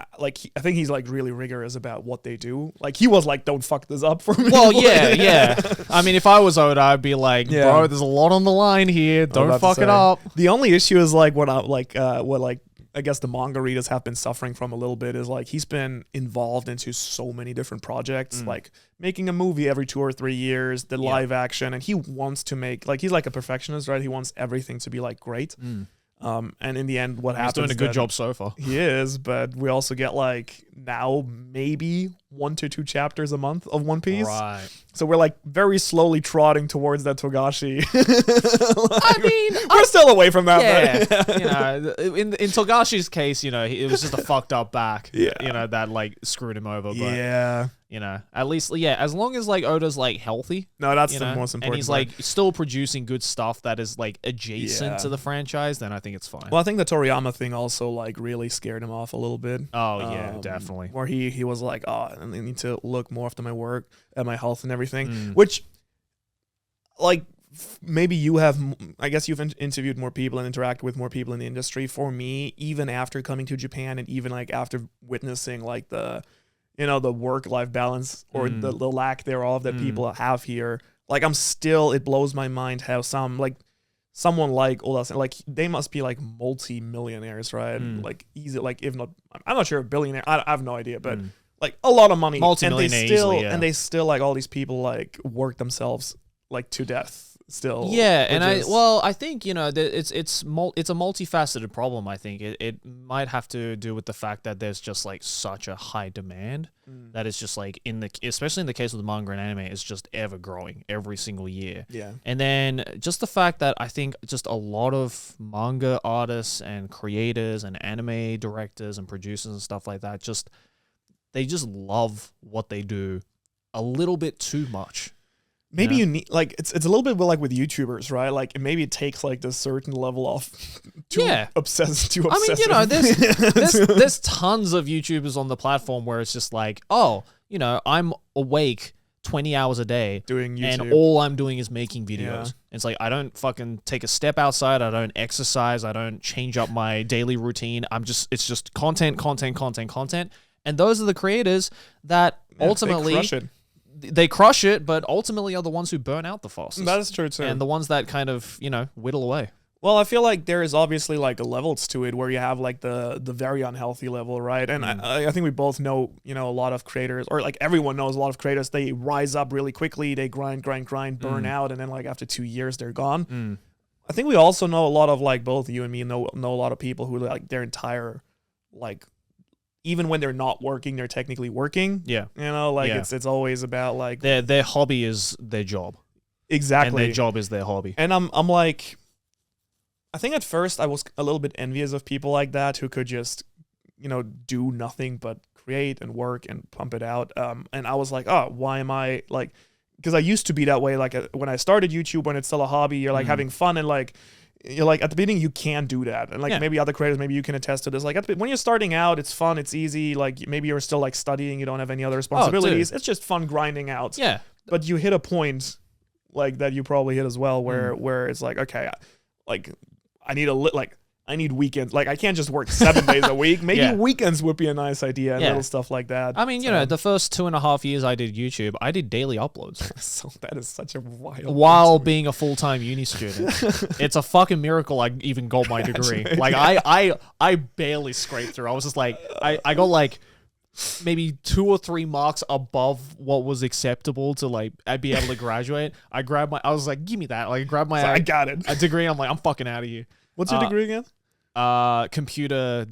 think he's like really rigorous about what they do. Like he was like, don't fuck this up for me. Well, yeah. I mean, if I was Oda, I'd be like, bro, there's a lot on the line here. Don't fuck it up. The only issue is like what I guess the manga readers have been suffering from a little bit is like he's been involved into so many different projects, like making a movie every 2 or 3 years, the live action, and he wants to make, like, he's like a perfectionist, right? He wants everything to be like great. And in the end, what happens? He's doing a good job so far. He is, but we also get like now maybe 1 to 2 chapters a month of One Piece. Right. So we're like very slowly trotting towards that Togashi. I mean, we're still away from that. Yeah, in Togashi's case, it was just a fucked up back. That like screwed him over. But, at least, as long as like Oda's like healthy. No, that's the most important. And he's like still producing good stuff that is like adjacent to the franchise, then I think it's fine. Well, I think the Toriyama thing also like really scared him off a little bit. Oh yeah, definitely. Where he was like, I need to look more after my work and my health and everything, which like maybe you have, I guess you've interviewed more people and interacted with more people in the industry. For me, even after coming to Japan and even like after witnessing like the the work-life balance or the lack thereof that people have here, like it blows my mind how someone like Oda, like they must be like multi-millionaires, right? Like easy, like if not, I'm not sure a billionaire. I have no idea, but like a lot of money, multi-millionaire easily, and they still like all these people like work themselves like to death. Still, I think it's a multifaceted problem. I think it might have to do with the fact that there's just like such a high demand that is just like especially in the case of the manga and anime, it's just ever growing every single year. Yeah, and then just the fact that I think just a lot of manga artists and creators and anime directors and producers and stuff like that they just love what they do a little bit too much. Maybe you need like it's a little bit like with YouTubers, right? Like maybe it takes like this certain level of obsessive. I mean, there's tons of YouTubers on the platform where it's just like, I'm awake 20 hours a day doing YouTube, and all I'm doing is making videos. Yeah. It's like I don't fucking take a step outside. I don't exercise. I don't change up my daily routine. It's just content. And those are the creators that ultimately they crush it, but ultimately are the ones who burn out the fastest. That is true too. And the ones that kind of, whittle away. Well, I feel like there is obviously like levels to it where you have like the very unhealthy level, right? And I think we both know, a lot of creators, or like everyone knows a lot of creators, they rise up really quickly, they grind, burn out, and then like after 2 years, they're gone. I think we also know a lot of like both you and me know a lot of people who like their entire like, even when they're not working, they're technically working. Yeah. It's always about like their hobby is their job. Exactly. And their job is their hobby. And I'm like, I think at first I was a little bit envious of people like that who could just, do nothing but create and work and pump it out. And I was like, why am I like, because I used to be that way. Like when I started YouTube, when it's still a hobby, you're like having fun and like, you're like at the beginning you can do that, and like maybe other creators, maybe you can attest to this. Like when you're starting out, it's fun, it's easy. Like maybe you're still like studying, you don't have any other responsibilities. It's just fun grinding out. Yeah. But you hit a point like that you probably hit as well, where it's like, okay, like I need weekends. Like I can't just work 7 days a week. Maybe weekends would be a nice idea and little stuff like that. I mean, the first 2.5 years I did YouTube, I did daily uploads. So that is such a while being a full-time uni student. It's a fucking miracle I even got my degree. Like I barely scraped through. I was just like, I got like maybe 2 or 3 marks above what was acceptable to like I'd be able to graduate. I was like, give me that. Like I grabbed my I got it. A degree. I'm like, I'm fucking out of here. What's your degree again? Computer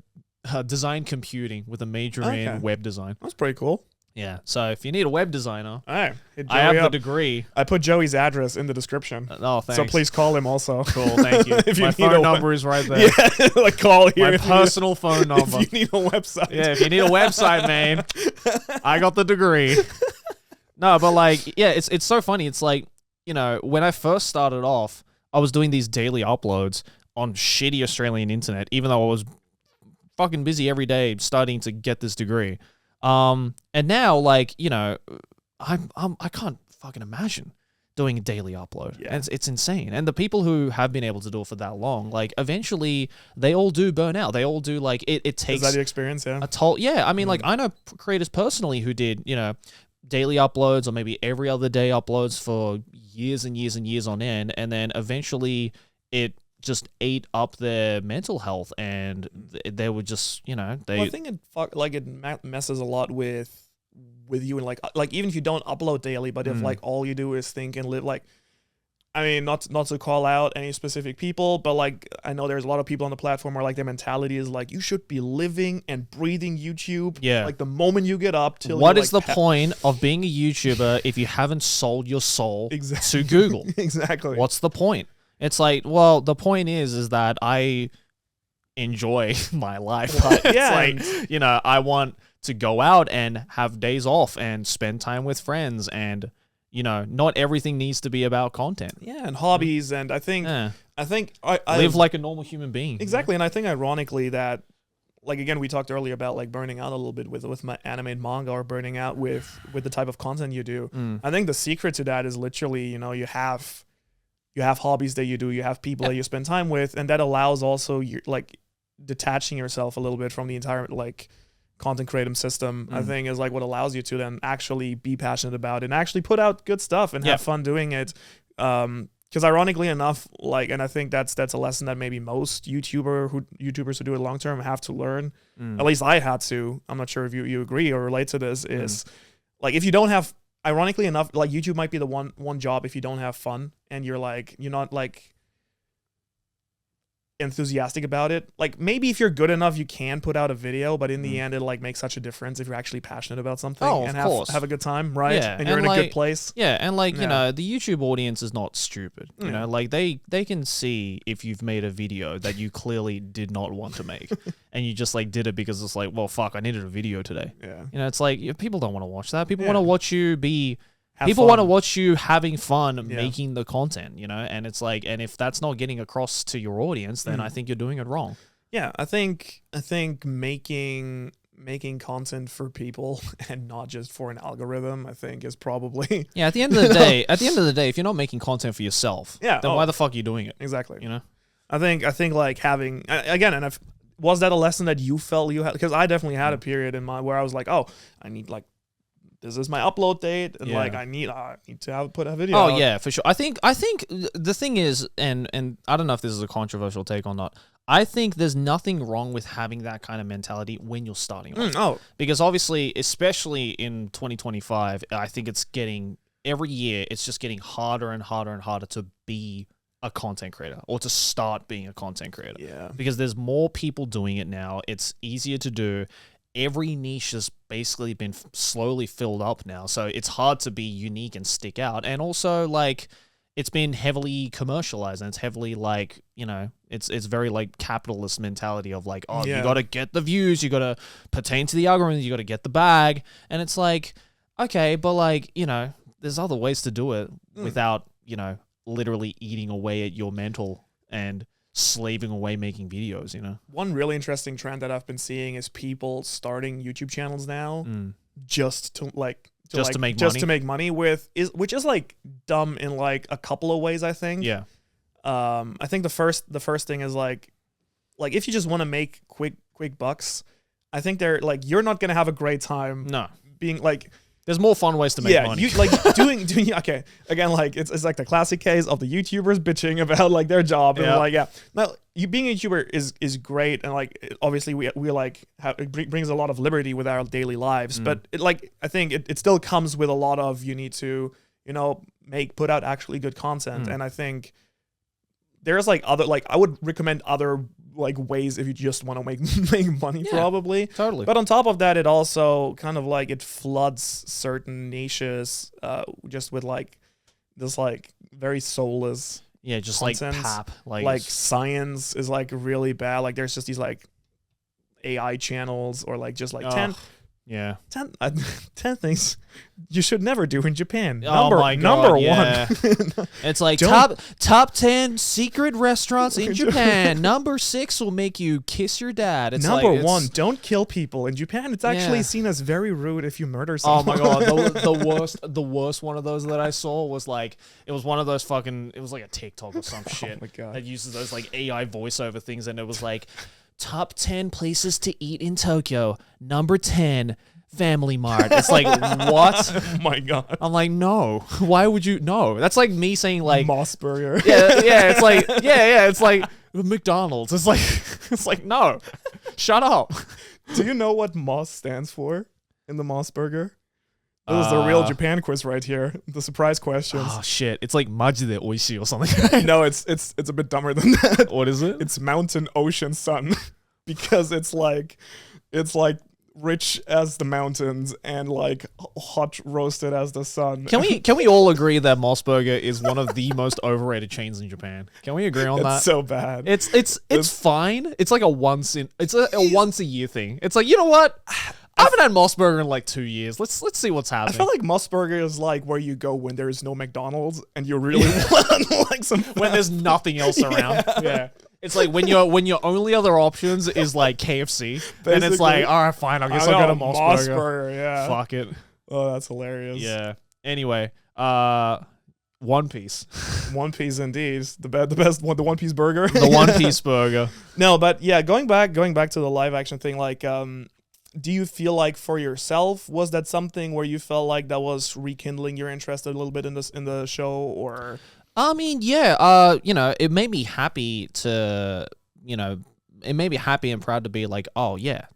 design computing with a major in web design. That's pretty cool. Yeah. So if you need a web designer, all right, I have the degree. I put Joey's address in the description. Oh, thanks. So please call him also. Cool. Thank you. If you my need phone number is right there. Yeah, like call here. My personal phone number. If you need a website. Yeah, if you need a website, man, I got the degree. No, but like, yeah, it's so funny. It's like, you know, when I first started off, I was doing these daily uploads on shitty Australian internet, even though I was fucking busy every day studying to get this degree. And now, like, you know, I can't fucking imagine doing a daily upload. Yeah. And it's insane. And the people who have been able to do it for that long, like, eventually they all do burn out. They all do, like, it takes... Is that your experience? Yeah. A toll. Yeah, I mean, like, I know creators personally who did, you know, daily uploads or maybe every other day uploads for years and years and years on end, and then eventually it just ate up their mental health, and they were just, you know, they... Well, I think it messes a lot with you, and like even if you don't upload daily, but if like all you do is think and live, like, I mean, not to call out any specific people, but like I know there's a lot of people on the platform where like their mentality is like, you should be living and breathing YouTube. Yeah. Like the moment you get up till what you're, is like, the point of being a YouTuber if you haven't sold your soul Exactly. to Google? Exactly. What's the point? It's like, well, the point is that I enjoy my life. But Yeah, it's like, you know, I want to go out and have days off and spend time with friends, and, you know, not everything needs to be about content. Yeah, and hobbies, and I think Yeah. I Live like a normal human being. exactly, and I think ironically that, like, again, we talked earlier about like burning out a little bit with my anime manga, or burning out with the type of content you do. I think the secret to that is literally, you know, you have hobbies that you do, you have people that you spend time with, and that allows also you like detaching yourself a little bit from the entire like content creative system. I think is like what allows you to then actually be passionate about it and actually put out good stuff and have fun doing it. Because ironically enough, like, and I think that's a lesson that maybe most YouTubers who do it long term have to learn. At least I had to. I'm not sure if you agree or relate to this. Is like, if you don't have, ironically enough, like YouTube might be the one job if you don't have fun and you're not like enthusiastic about it. Like, maybe if you're good enough you can put out a video, but in the end it like makes such a difference if you're actually passionate about something and have a good time, right? Yeah, and you're in like, a good place. Yeah, and like, you know, the YouTube audience is not stupid. You know, like they can see if you've made a video that you clearly did not want to make and you just like did it because it's like, well, fuck, I needed a video today. Yeah. You know, it's like, people don't want to watch that. People want to watch you be... Have People fun. want to watch you having fun making the content, you know? And it's like, and if that's not getting across to your audience, then I think you're doing it wrong. Yeah, I think making content for people and not just for an algorithm, I think, is probably... Yeah, at the end of the day, if you're not making content for yourself, then why the fuck are you doing it? Exactly. You know? I think like having, again, and was that a lesson that you felt you had? Because I definitely had a period in my where I was like, oh, I need like, this is my upload date, and like I need to put a video. Oh out. yeah, for sure. I think the thing is, and I don't know if this is a controversial take or not. I think there's nothing wrong with having that kind of mentality when you're starting off. Because obviously, especially in 2025, I think it's getting, every year it's just getting harder and harder and harder to be a content creator or to start being a content creator. Yeah. Because there's more people doing it now. It's easier to do. Every niche has basically been slowly filled up now, so it's hard to be unique and stick out. And also, like, it's been heavily commercialized, and it's heavily, like, you know, it's very like capitalist mentality of like, oh, you got to get the views, you got to pertain to the algorithm, you got to get the bag. And it's like, okay, but like, you know, there's other ways to do it without, you know, literally eating away at your mental and slaving away making videos, you know. One really interesting trend that I've been seeing is people starting YouTube channels now just to make money which is like dumb in like a couple of ways, I think. Yeah. I think the first thing is like if you just want to make quick bucks, I think they're like, you're not gonna have a great time being like, there's more fun ways to make money. You like doing okay. Again, like it's like the classic case of the YouTubers bitching about like their job and like now you being a YouTuber is great, and like obviously we like it brings a lot of liberty with our daily lives, but it, like I think it still comes with a lot of, you need to, you know, put out actually good content, and I think there's like other, like I would recommend other like ways if you just want to make money, probably. Totally. But on top of that, it also kind of like it floods certain niches just with like this like very soulless just content. like pap. Like science is like really bad. Like there's just these like AI channels or like just like Yeah. 10 things you should never do in Japan. Oh my God, number yeah. one. It's like Don't- top 10 secret restaurants in Japan. Number 6 will make you kiss your dad. It's Number like, one, don't kill people. In Japan, it's actually Yeah. seen as very rude if you murder Oh someone. my God, the worst one of those that I saw was like, it was one of those fucking, it was like a TikTok or some shit my God. that uses those like AI voiceover things, and it was like, top 10 places to eat in Tokyo. Number 10, Family Mart. It's like, what? Oh my God. I'm like, no. Why would you? No. That's like me saying like, Moss Burger. yeah. It's like, yeah. It's like McDonald's. It's like, no. Shut up. Do you know what Moss stands for in the Moss Burger? This is the real Japan quiz right here. The surprise questions. Oh shit. It's like majide oishii or something. No, it's a bit dumber than that. What is it? It's Mountain Ocean Sun because it's like rich as the mountains and like hot roasted as the sun. Can we all agree that Moss Burger is one of the most overrated chains in Japan? Can we agree on that? It's so bad. It's fine. It's like a once a year thing. It's like, you know what? I haven't had Moss Burger in like 2 years. Let's see what's I happening. feel like Moss Burger is like where you go when there is no McDonald's and you really want like some when there's nothing else around. Yeah. It's like when your only other options is like KFC, and it's like, Basically. all right, fine, I guess I'll go to Moss Burger. Burger. Yeah. Fuck it. Oh, that's hilarious. Yeah. Anyway, One Piece, One Piece indeed. The best one, the One Piece burger. the One Piece burger. No, but yeah, going back to the live action thing, like, do you feel like for yourself, was that something where you felt like that was rekindling your interest a little bit in the show, or? I mean, yeah, it made me happy to, it made me happy and proud to be like, oh yeah,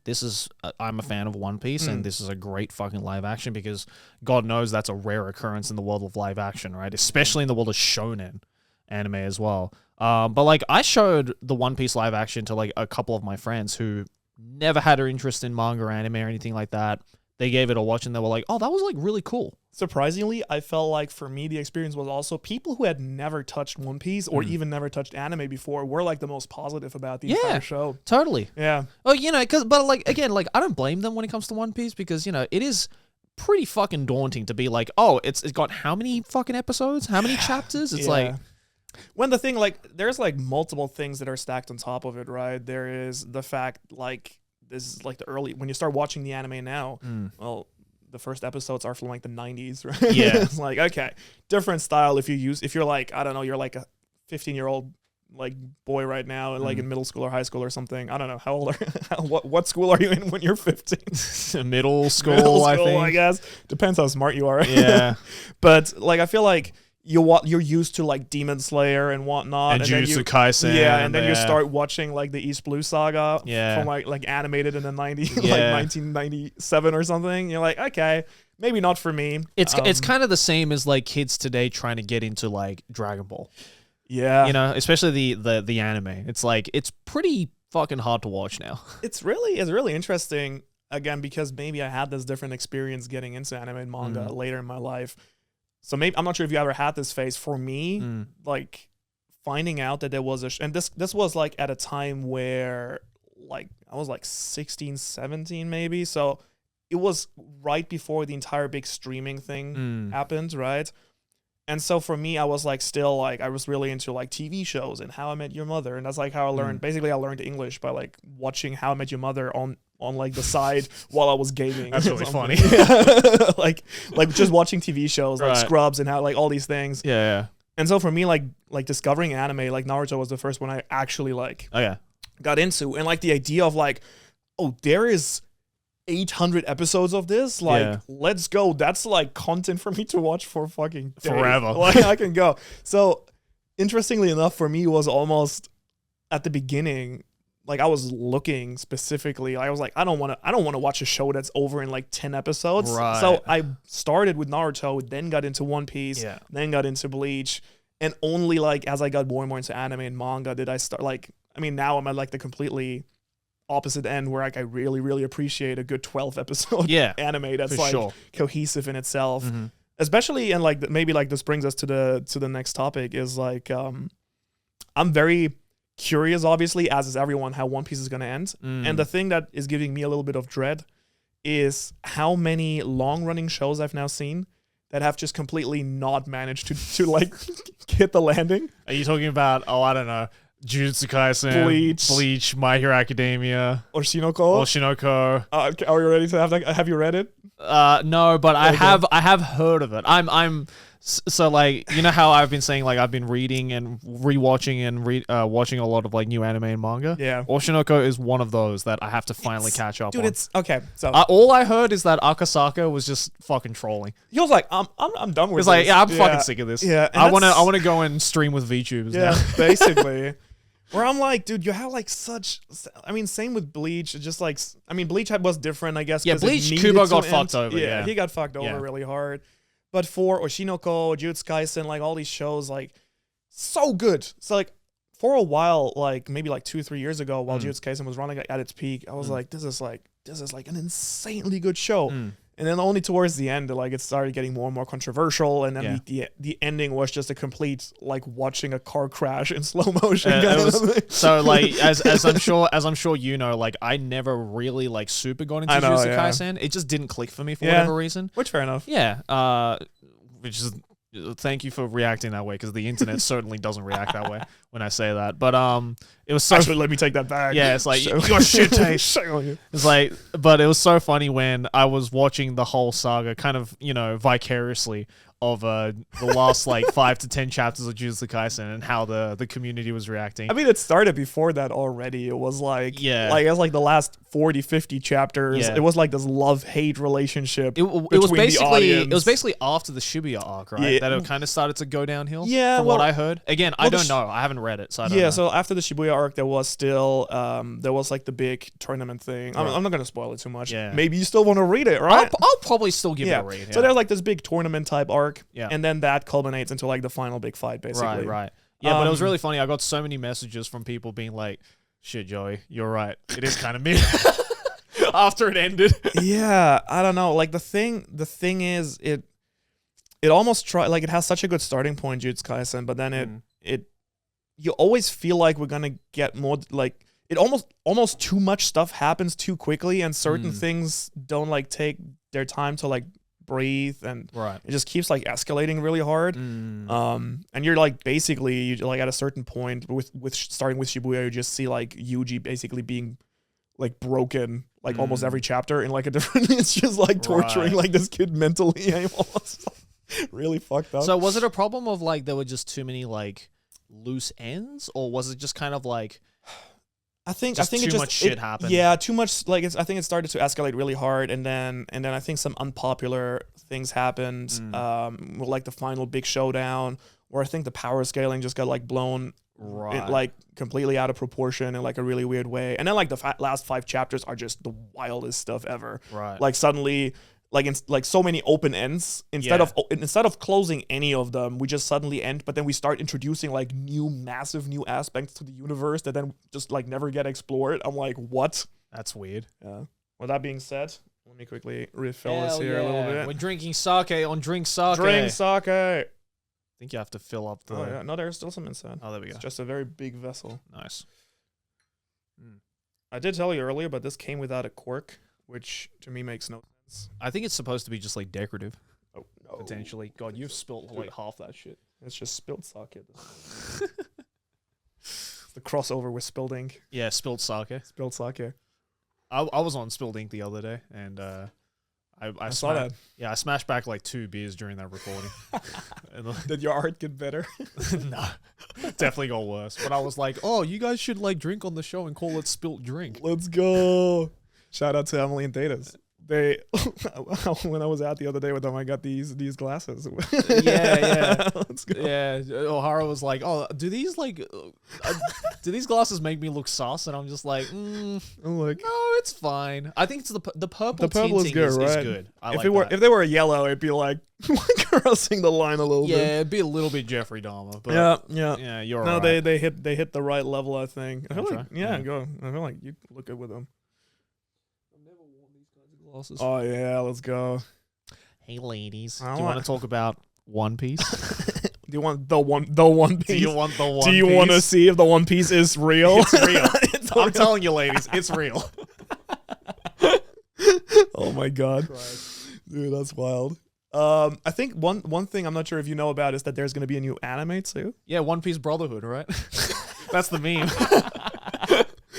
I'm a fan of One Piece, and this is a great fucking live action, because God knows that's a rare occurrence in the world of live action, right? Especially in the world of shonen anime as well. But like, I showed the One Piece live action to like a couple of my friends who never had an interest in manga or anime or anything like that. They gave it a watch and they were like, oh, that was like really cool. Surprisingly, I felt like for me, the experience was also people who had never touched One Piece or even never touched anime before were like the most positive about the entire show. Totally. Yeah. Oh, but like, again, like, I don't blame them when it comes to One Piece, because, it is pretty fucking daunting to be like, oh, it's got how many fucking episodes? How many chapters? It's like, when the thing, like, there's like multiple things that are stacked on top of it, right? There is the fact, like, this is like when you start watching the anime now, well, the first episodes are from like the 90s, right? Yeah. It's like, okay, different style. If you're like, I don't know, you're like a 15-year-old like boy right now, like in middle school or high school or something. I don't know how old what school are you in when you're 15? Middle school, I think. I guess. Depends how smart you are. Yeah. But like, I feel like you're used to like Demon Slayer and whatnot, And Jujutsu Kaisen. yeah, and then you start watching like the East Blue Saga, Yeah. from like animated in the 90s, like Yeah. 1997 or something. You're like, okay, maybe not for me. It's kind of the same as like kids today trying to get into like Dragon Ball. Yeah, Especially the anime. It's like, it's pretty fucking hard to watch now. it's really interesting, again, because maybe I had this different experience getting into anime and manga later in my life. So maybe, I'm not sure if you ever had this phase. For me, like finding out that there was and this was like at a time where like I was like 16, 17 maybe. So it was right before the entire big streaming thing happened, right? And so for me, I was like still like, I was really into like TV shows and How I Met Your Mother. And that's like how I learned, basically I learned English by like watching How I Met Your Mother on like the side while I was gaming. That's really funny. like just watching TV shows like Right. Scrubs and how like all these things. Yeah. And so for me, like discovering anime, like Naruto was the first one I actually like Oh, yeah. got into. And like the idea of like, oh, there is 800 episodes of this, like, Yeah. let's go. That's like content for me to watch for fucking days. Forever. Like I can go. So interestingly enough, for me, it was almost at the beginning, like I was looking specifically, I was like, I don't want to watch a show that's over in like 10 episodes. Right. So I started with Naruto, then got into One Piece, Yeah. then got into Bleach. And only like as I got more and more into anime and manga did I start like, I mean, now I'm at like the completely opposite end where like I really, really appreciate a good 12 episode Yeah, anime that's for like sure. cohesive in itself. Mhm. Especially, and like maybe like this brings us to the next topic is like I'm very curious, obviously, as is everyone, how One Piece is going to end. And the thing that is giving me a little bit of dread is how many long-running shows I've now seen that have just completely not managed to like hit the landing. Are you talking about, I don't know, Jujutsu Kaisen, Bleach, My Hero Academia, Oshinoko? Are you ready to have that? Have you read it? No, but I have heard of it. So like, you know how I've been saying, like, I've been reading and rewatching and watching a lot of like new anime and manga. Yeah, Oshinoko is one of those that I have to finally catch up on. Dude, it's okay. So all I heard is that Akasaka was just fucking trolling. He was like, I'm done with this. He's like, yeah, I'm fucking sick of this. Yeah, I wanna go and stream with VTubers. Yeah, now. basically. Where I'm like, dude, you have like such. I mean, same with Bleach. Just like, I mean, Bleach was different, I guess. Yeah, Bleach, Kubo got fucked over. Yeah, he got fucked over really hard. But for Oshinoko, Jujutsu Kaisen, like all these shows, like so good. So like for a while, like maybe like 2-3 years ago, while Jujutsu Kaisen was running at its peak, I was like, this is like an insanely good show. And then only towards the end, like it started getting more and more controversial, and then the ending was just a complete like watching a car crash in slow motion. So like as I'm sure you know, like I never really like super got into Jujutsu Kaisen. It just didn't click for me for whatever reason. Which fair enough. Yeah. Which is thank you for reacting that way, because the internet certainly doesn't react that way when I say that. But it was so actually let me take that back. Yeah, it's like you got shit taste. It's like, but it was so funny when I was watching the whole saga, kind of, you know, vicariously of the last like 5 to 10 chapters of Jujutsu Kaisen and how the community was reacting. I mean, it started before that already. It was like, like it was like the last 40-50 chapters. It was like this love-hate relationship. It was basically after the Shibuya arc, right? That it kind of started to go downhill. Yeah, from what I heard. Again, I don't know. I haven't read it, so I don't know. So after the Shibuya arc, there was still there was like the big tournament thing. I'm not gonna spoil it too much. Yeah. Maybe you still want to read it, right? I'll probably still give it a read. So there's like this big tournament type arc. Yeah. And then that culminates into like the final big fight, basically. Right. Yeah, but it was really funny. I got so many messages from people being like, shit, Joey, you're right. It is kind of mid after it ended. Yeah, I don't know. Like the thing is it almost like it has such a good starting point, Jujutsu Kaisen, but then you always feel like we're gonna get more, like it almost too much stuff happens too quickly, and certain things don't like take their time to like breathe, and it just keeps like escalating really hard. And you're like basically you like at a certain point with starting with Shibuya, you just see like Yuji basically being like broken like almost every chapter in like a different it's just like torturing like this kid mentally. Almost really fucked up. So was it a problem of like there were just too many like loose ends, or was it just kind of like I think too much shit happened. Yeah, too much. Like I think it started to escalate really hard, and then I think some unpopular things happened. With like the final big showdown, where I think the power scaling just got like blown like completely out of proportion in like a really weird way. And then like the last 5 chapters are just the wildest stuff ever. Right. Like suddenly, like in like so many open ends, instead of closing any of them, we just suddenly end, but then we start introducing like massive new aspects to the universe that then just like never get explored. I'm like, what? That's weird. Yeah. With that being said, let me quickly refill this here a little bit. We're drinking sake on Drink Sake. Drink sake. I think you have to fill up the... Oh, yeah. No, there's still some inside. Oh, there we go. It's just a very big vessel. Nice. I did tell you earlier, but this came without a cork, which to me makes no sense. I think it's supposed to be just like decorative. Oh, no. Potentially. God, you've spilt like half that shit. It's just spilled sake. It's the crossover with spilled ink. Yeah, spilled sake. Spilled sake. I was on spilled ink the other day, and I saw that. Yeah, I smashed back like 2 beers during that recording. Did your art get better? No, definitely got worse. But I was like, oh, you guys should like drink on the show and call it Spilt Drink. Let's go. Shout out to Emily and Datas. They, when I was out the other day with them, I got these glasses. Yeah. Let's go. Yeah, Ohara was like, "Oh, do these glasses make me look sus?" And I'm just like, I'm like, "No, it's fine. I think it's the purple. The purple is good, right? Is good. If they were a yellow, it'd be like crossing the line a little bit. Yeah, it'd be a little bit Jeffrey Dahmer. But yeah. You're right. No, they hit the right level. I think. I feel like, go. I feel like you look good with them. Oh yeah, let's go. Hey ladies, do you want to talk about One Piece? Do you want the one Piece? Do you want the One Piece? Do you want to see if the One Piece is real? It's real. I'm telling you, ladies, it's real. Oh my god, dude, that's wild. I think one thing I'm not sure if you know about is that there's gonna be a new anime too. Yeah, One Piece Brotherhood, right? That's the meme.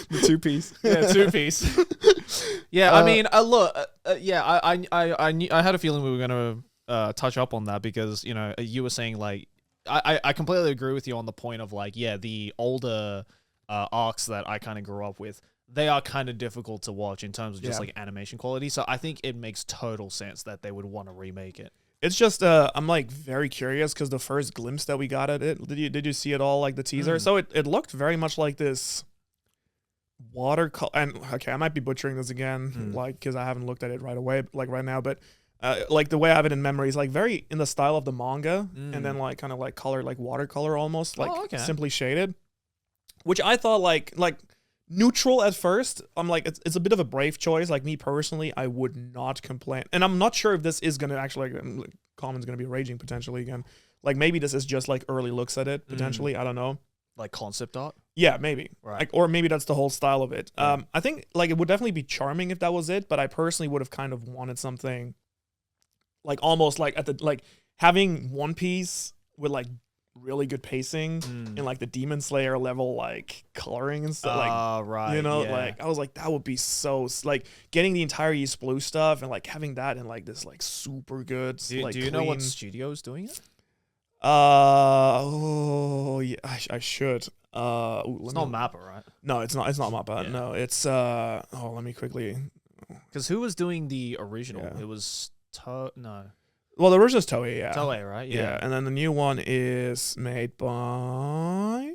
The 2-piece. Yeah, 2-piece. Yeah, I mean, look, yeah, I had a feeling we were gonna touch up on that because you were saying like I completely agree with you on the point of like the older arcs that I kind of grew up with. They are kind of difficult to watch in terms of just like animation quality. So I think it makes total sense that they would want to remake it. It's just I'm like very curious because the first glimpse that we got at it, did you see it all, like the teaser? So it looked very much like this watercolor, and okay, I might be butchering this again, like because I haven't looked at it right away, like right now, but like the way I have it in memory is like very in the style of the manga, and then like kind of like colored like watercolor almost, like simply shaded, which I thought like neutral at first. I'm like, it's a bit of a brave choice. Like me personally, I would not complain. And I'm not sure if this is going to actually, like, Common's going to be raging potentially again. Like maybe this is just like early looks at it potentially. I don't know. Like concept art? Yeah, maybe. Right. Like, or maybe that's the whole style of it. I think like it would definitely be charming if that was it, but I personally would have kind of wanted something like almost like like having One Piece with like really good pacing and like the Demon Slayer level like coloring and stuff, like right, like I was like, that would be so like getting the entire East Blue stuff and like having that in like this like super good do like you know what studio is doing it? Oh yeah, I should. It's not Mappa, right? No, it's not Mappa. Yeah. No, it's let me quickly, because who was doing the original? It was no. Well, the original is Toei, yeah. Toei, right? Yeah. And then the new one is made by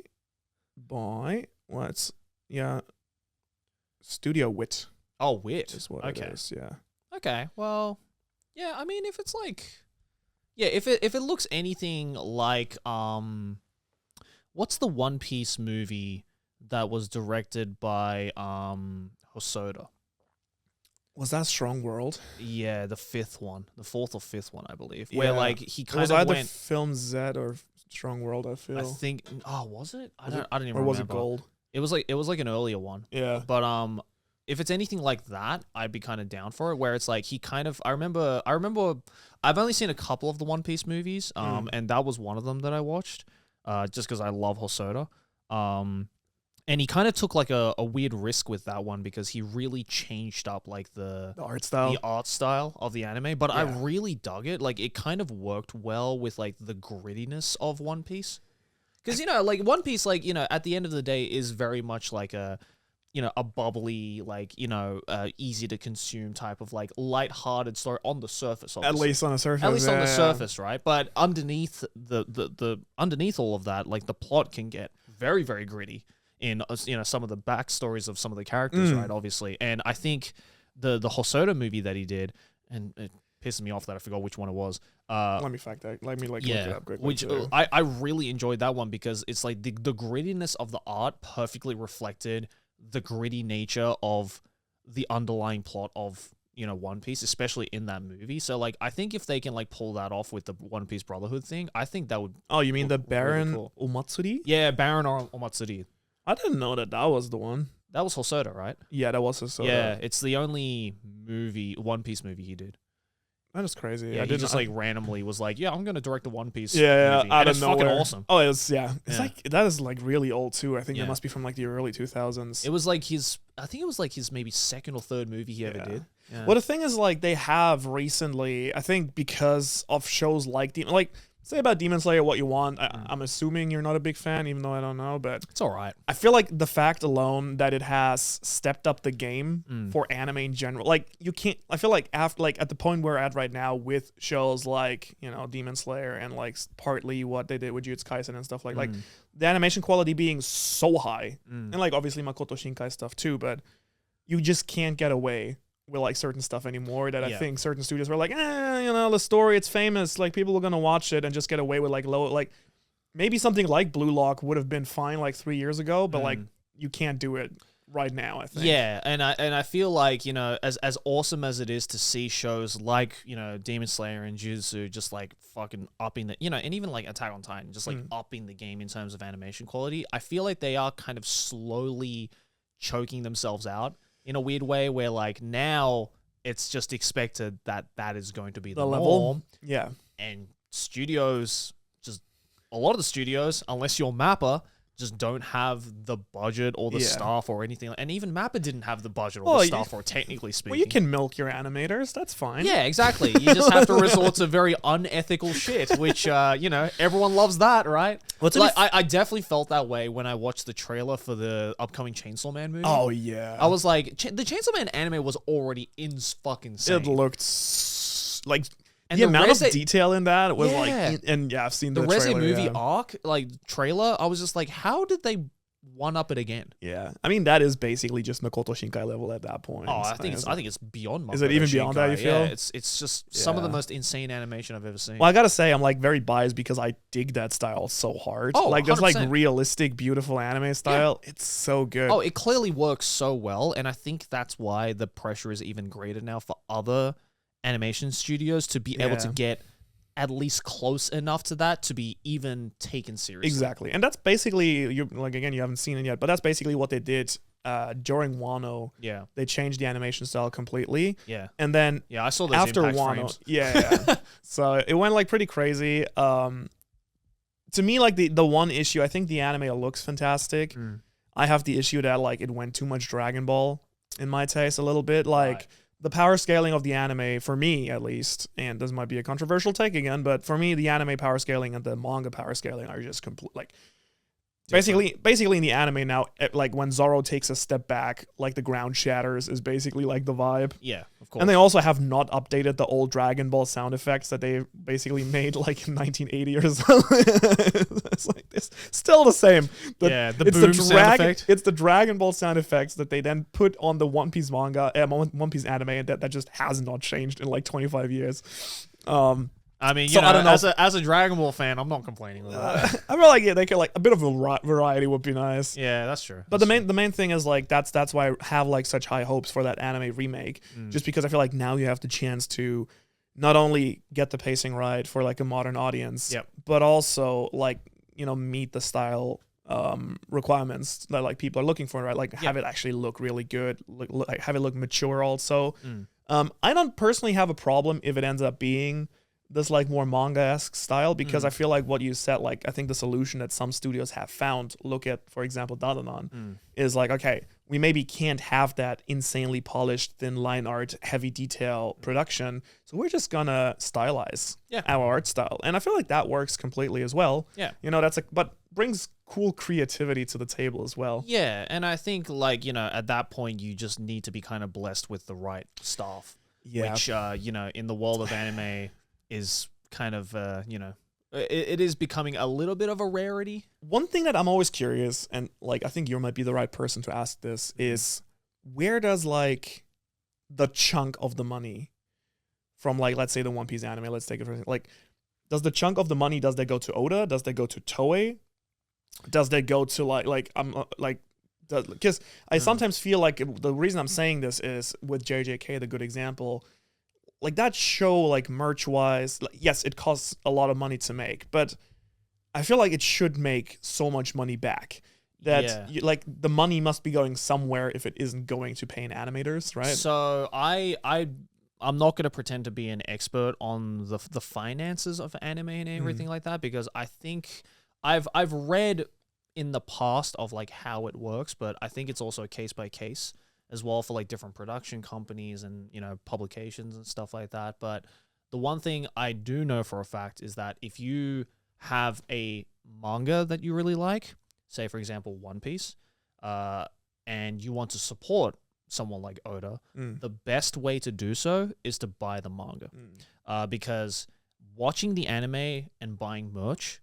what's Studio Wit. Oh, Wit Is what it is, yeah. Okay, well, yeah. I mean, if it's like, if it looks anything like what's the One Piece movie that was directed by Hosoda? Was that Strong World? Yeah, the fourth or fifth one, I believe. Yeah. Where like he kind of went. Was either Film Z or Strong World? I feel. I think. Oh, was it? I don't even remember. Or was it Gold? It was like an earlier one. Yeah. But if it's anything like that, I'd be kind of down for it. Where it's like he kind of. I remember. I've only seen a couple of the One Piece movies. And that was one of them that I watched. Just because I love Hosoda. And he kind of took like a weird risk with that one because he really changed up like the art style of the anime. But I really dug it. Like it kind of worked well with like the grittiness of One Piece. Because, like One Piece, like, at the end of the day is very much like a bubbly, like, easy to consume type of like lighthearted story on the surface. Obviously. At least on the surface. At least on the surface, right? But underneath underneath all of that, like the plot can get very, very gritty in some of the backstories of some of the characters, right? Obviously, and I think the Hosoda movie that he did, and it pisses me off that I forgot which one it was. Let me fact that. Let me look it up quickly. Which I really enjoyed that one because it's like the grittiness of the art perfectly reflected the gritty nature of the underlying plot of One Piece, especially in that movie. So like I think if they can like pull that off with the One Piece Brotherhood thing, I think that would. Oh, you mean the Baron really cool. Omatsuri? Yeah, Baron Omatsuri. I didn't know that was the one. That was Hosoda, right? Yeah, that was Hosoda. Yeah, it's the only One Piece movie he did. That is crazy. Yeah, he just like randomly was like, "Yeah, I'm gonna direct a One Piece." movie. And it's fucking awesome. Oh, it's like that is like really old too. I think that must be from like the early 2000s. It was like I think it was like his maybe second or third movie he ever did. Yeah. Well, the thing is, like they have recently, I think, because of shows like say about Demon Slayer what you want. I'm assuming you're not a big fan, even though I don't know, but it's all right. I feel like the fact alone that it has stepped up the game for anime in general, like you can't. I feel like after at the point we're at right now with shows like Demon Slayer and like partly what they did with Jujutsu Kaisen and stuff like the animation quality being so high, and like obviously Makoto Shinkai stuff too, but you just can't get away with like certain stuff anymore that I think certain studios were like, the story, it's famous, like people are gonna watch it and just get away with like low, like maybe something like Blue Lock would have been fine like 3 years ago, but like you can't do it right now, I think. Yeah, and I feel like, as awesome as it is to see shows like, Demon Slayer and Jujutsu just like fucking upping the, and even like Attack on Titan, just like upping the game in terms of animation quality, I feel like they are kind of slowly choking themselves out in a weird way where like now it's just expected that that is going to be the level. norm. Yeah. And studios, just a lot of the studios, unless you're Mappa, just don't have the budget or the staff or anything. And even Mappa didn't have the budget or the staff, or technically speaking. Well, you can milk your animators. That's fine. Yeah, exactly. You just have to resort to very unethical shit, which, everyone loves that, right? Well, I definitely felt that way when I watched the trailer for the upcoming Chainsaw Man movie. Oh, yeah. I was like, the Chainsaw Man anime was already fucking insane. It looked like... And the amount of detail in that was like, I've seen the Resi trailer, movie arc, like trailer. I was just like, how did they one up it again? Yeah, I mean that is basically just Makoto Shinkai level at that point. Oh, I think it's beyond. Makoto Is it even beyond that? You feel? Yeah, it's just some of the most insane animation I've ever seen. Well, I gotta say, I'm like very biased because I dig that style so hard. Oh, like this like 100%. realistic, beautiful anime style. Yeah. It's so good. Oh, it clearly works so well, and I think that's why the pressure is even greater now for other animation studios to be able to get at least close enough to that to be even taken seriously. Exactly. And that's basically, you haven't seen it yet, but that's basically what they did during Wano. Yeah. They changed the animation style completely. Yeah. And then I saw those after impact Wano. frames. Yeah. So it went like pretty crazy. To me, like the one issue, I think the anime looks fantastic. I have the issue that like it went too much Dragon Ball in my taste a little bit. Like the power scaling of the anime, for me at least, and this might be a controversial take again, but for me, the anime power scaling and the manga power scaling are just complete, like, basically in the anime now, like when Zoro takes a step back, like the ground shatters is basically like the vibe. Yeah, of course. And they also have not updated the old Dragon Ball sound effects that they basically made like in 1980 or something. It's like it's still the same. The boom sound effect. It's the Dragon Ball sound effects that they then put on the One Piece manga, One Piece anime, and that just has not changed in like 25 years. I mean, I don't know. as a Dragon Ball fan, I'm not complaining with that. I feel like they could like a bit of a variety would be nice. Yeah, that's true. But the main thing is like that's why I have like such high hopes for that anime remake, just because I feel like now you have the chance to not only get the pacing right for like a modern audience, but also like meet the style requirements that like people are looking for, right? Like have it actually look really good, like have it look mature also. I don't personally have a problem if it ends up being this like more manga-esque style, because I feel like what you said, like I think the solution that some studios have found, look at for example DanDaDan, is like, okay, we maybe can't have that insanely polished thin line art heavy detail production, so we're just gonna stylize our art style, and I feel like that works completely as well. That's like, but brings cool creativity to the table as well. And I think like at that point you just need to be kind of blessed with the right staff, which in the world of anime is kind of, it is becoming a little bit of a rarity. One thing that I'm always curious, and like I think you might be the right person to ask this, is where does like the chunk of the money from, like, let's say the One Piece anime, let's take it for like, does the chunk of the money, does they go to Oda? Does they go to Toei? Does they go to because I sometimes feel like the reason I'm saying this is with JJK, the good example. Like that show, like merch wise, yes, it costs a lot of money to make, but I feel like it should make so much money back that like the money must be going somewhere if it isn't going to paying animators, right? So I'm not going to pretend to be an expert on the finances of anime and everything like that, because I think I've read in the past of like how it works, but I think it's also case by case as well for like different production companies and publications and stuff like that. But the one thing I do know for a fact is that if you have a manga that you really like, say for example One Piece, and you want to support someone like Oda, the best way to do so is to buy the manga, because watching the anime and buying merch,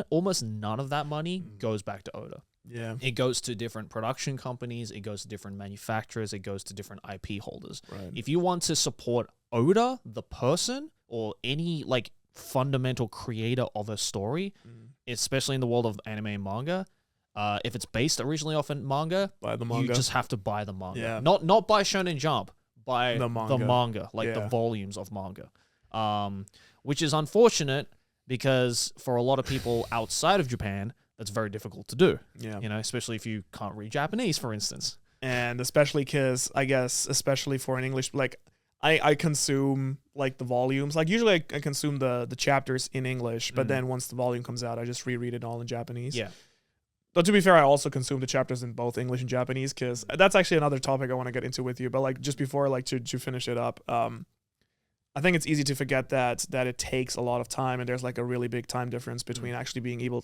almost none of that money goes back to Oda. Yeah, it goes to different production companies, it goes to different manufacturers, it goes to different IP holders. Right. If you want to support Oda, the person, or any like fundamental creator of a story, especially in the world of anime and manga, if it's based originally off a manga, buy the manga. You just have to buy the manga. Yeah. Not buy Shonen Jump, buy the manga, like the Yeah. volumes of manga. Which is unfortunate because for a lot of people outside of Japan, that's very difficult to do. Yeah. Especially if you can't read Japanese, for instance. And especially because I guess, especially for an English, like I consume like the volumes. Like usually I consume the chapters in English, but then once the volume comes out, I just reread it all in Japanese. Yeah. But to be fair, I also consume the chapters in both English and Japanese because that's actually another topic I want to get into with you. But like just before, like to finish it up, I think it's easy to forget that it takes a lot of time, and there's like a really big time difference between actually being able,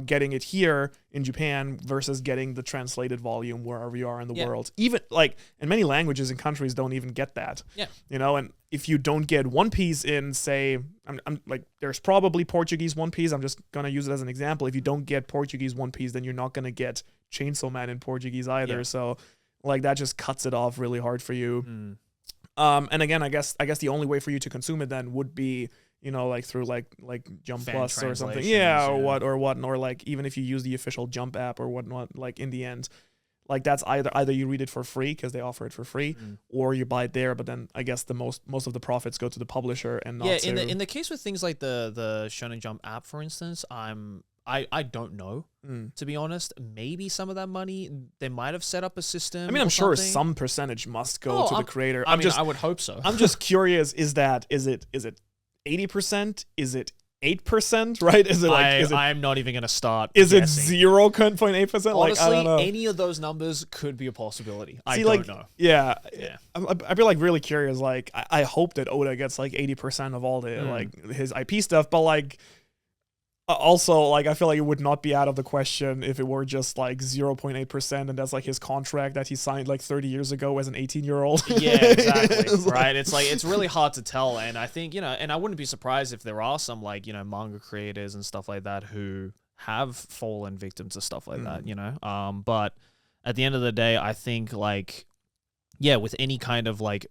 getting it here in Japan versus getting the translated volume wherever you are in the world. Even like, and many languages and countries don't even get that. Yeah. And if you don't get One Piece in, say, I'm like, there's probably Portuguese One Piece. I'm just gonna use it as an example. If you don't get Portuguese One Piece, then you're not gonna get Chainsaw Man in Portuguese either. Yeah. So, like, that just cuts it off really hard for you. And again, I guess the only way for you to consume it then would be, like through like Jump Fan Plus or something. translations, Yeah, yeah. or like even if you use the official Jump app or whatnot, like in the end, like that's either you read it for free because they offer it for free, or you buy it there. But then I guess the most of the profits go to the publisher and not to... in the case with things like the Shonen Jump app, for instance, I don't know, to be honest. Maybe some of that money, they might have set up a system. I mean, I'm sure something. some percentage must go to the creator. I would hope so. I'm just curious, is it 80%? Is it 8%? Right? Is it like I'm not even gonna start. Is it guessing. 0.8%? Like, I Honestly, don't know. any of those numbers could be a possibility. I like, don't know. Yeah. Yeah. I'd be like really curious. Like, I hope that Oda gets like 80% of all the like his IP stuff, but like also, like, I feel like it would not be out of the question if it were just like 0.8%, and that's like his contract that he signed like 30 years ago as an 18-year-old. Yeah, exactly. Right. It's like, it's really hard to tell. And I think, and I wouldn't be surprised if there are some like, manga creators and stuff like that who have fallen victim to stuff like that, But at the end of the day, I think like, with any kind of like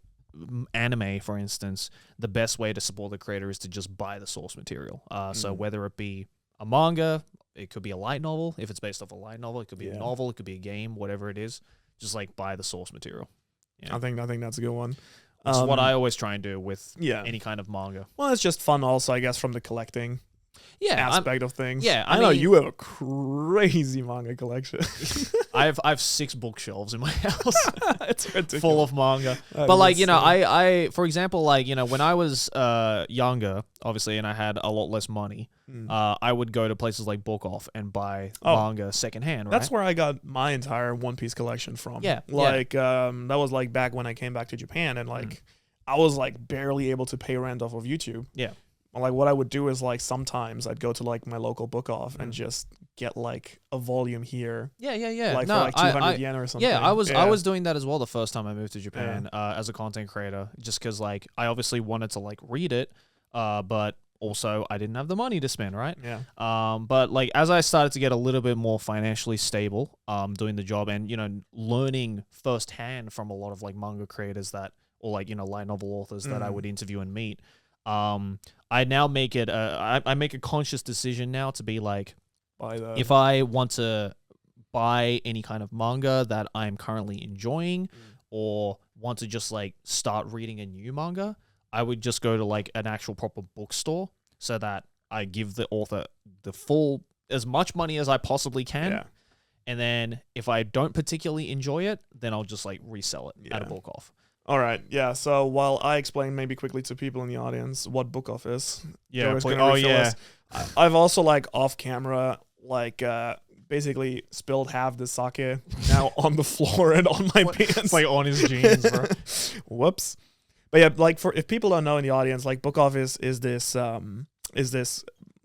anime, for instance, the best way to support the creator is to just buy the source material. So whether it be a manga, it could be a light novel. If it's based off a light novel, it could be a novel, it could be a game, whatever it is. Just like buy the source material. Yeah. I think that's a good one. It's what I always try and do with Yeah. any kind of manga. Well, it's just fun also, I guess, from the collecting aspect of things. Yeah, I know you have a crazy manga collection. I have 6 bookshelves in my house. It's ridiculous. Full of manga. That But like, is I for example, like, when I was younger, obviously, and I had a lot less money, I would go to places like Book Off and buy manga secondhand, right? That's where I got my entire One Piece collection from. Yeah. Like, that was like back when I came back to Japan, and like, I was like barely able to pay rent off of YouTube. Yeah. Like, what I would do is like sometimes I'd go to like my local Book Off and just get like a volume here. Yeah. Like for like 200 yen or something. Yeah, I was doing that as well the first time I moved to Japan as a content creator, just because like I obviously wanted to like read it, but also I didn't have the money to spend, right? Yeah. But like as I started to get a little bit more financially stable, doing the job and learning firsthand from a lot of like manga creators or like light novel authors that I would interview and meet. I now make it I make a conscious decision now to be like, if I want to buy any kind of manga that I'm currently enjoying or want to just like start reading a new manga, I would just go to like an actual proper bookstore so that I give the author the full, as much money as I possibly can. Yeah. And then if I don't particularly enjoy it, then I'll just like resell it at a Book Off. All right, yeah. So while I explain maybe quickly to people in the audience what Book Off is, Yeah. I've also like off camera like basically spilled half the sake now on the floor and on my pants. It's like on his jeans, bro. Whoops. But yeah, like if people don't know in the audience, like Book Off is this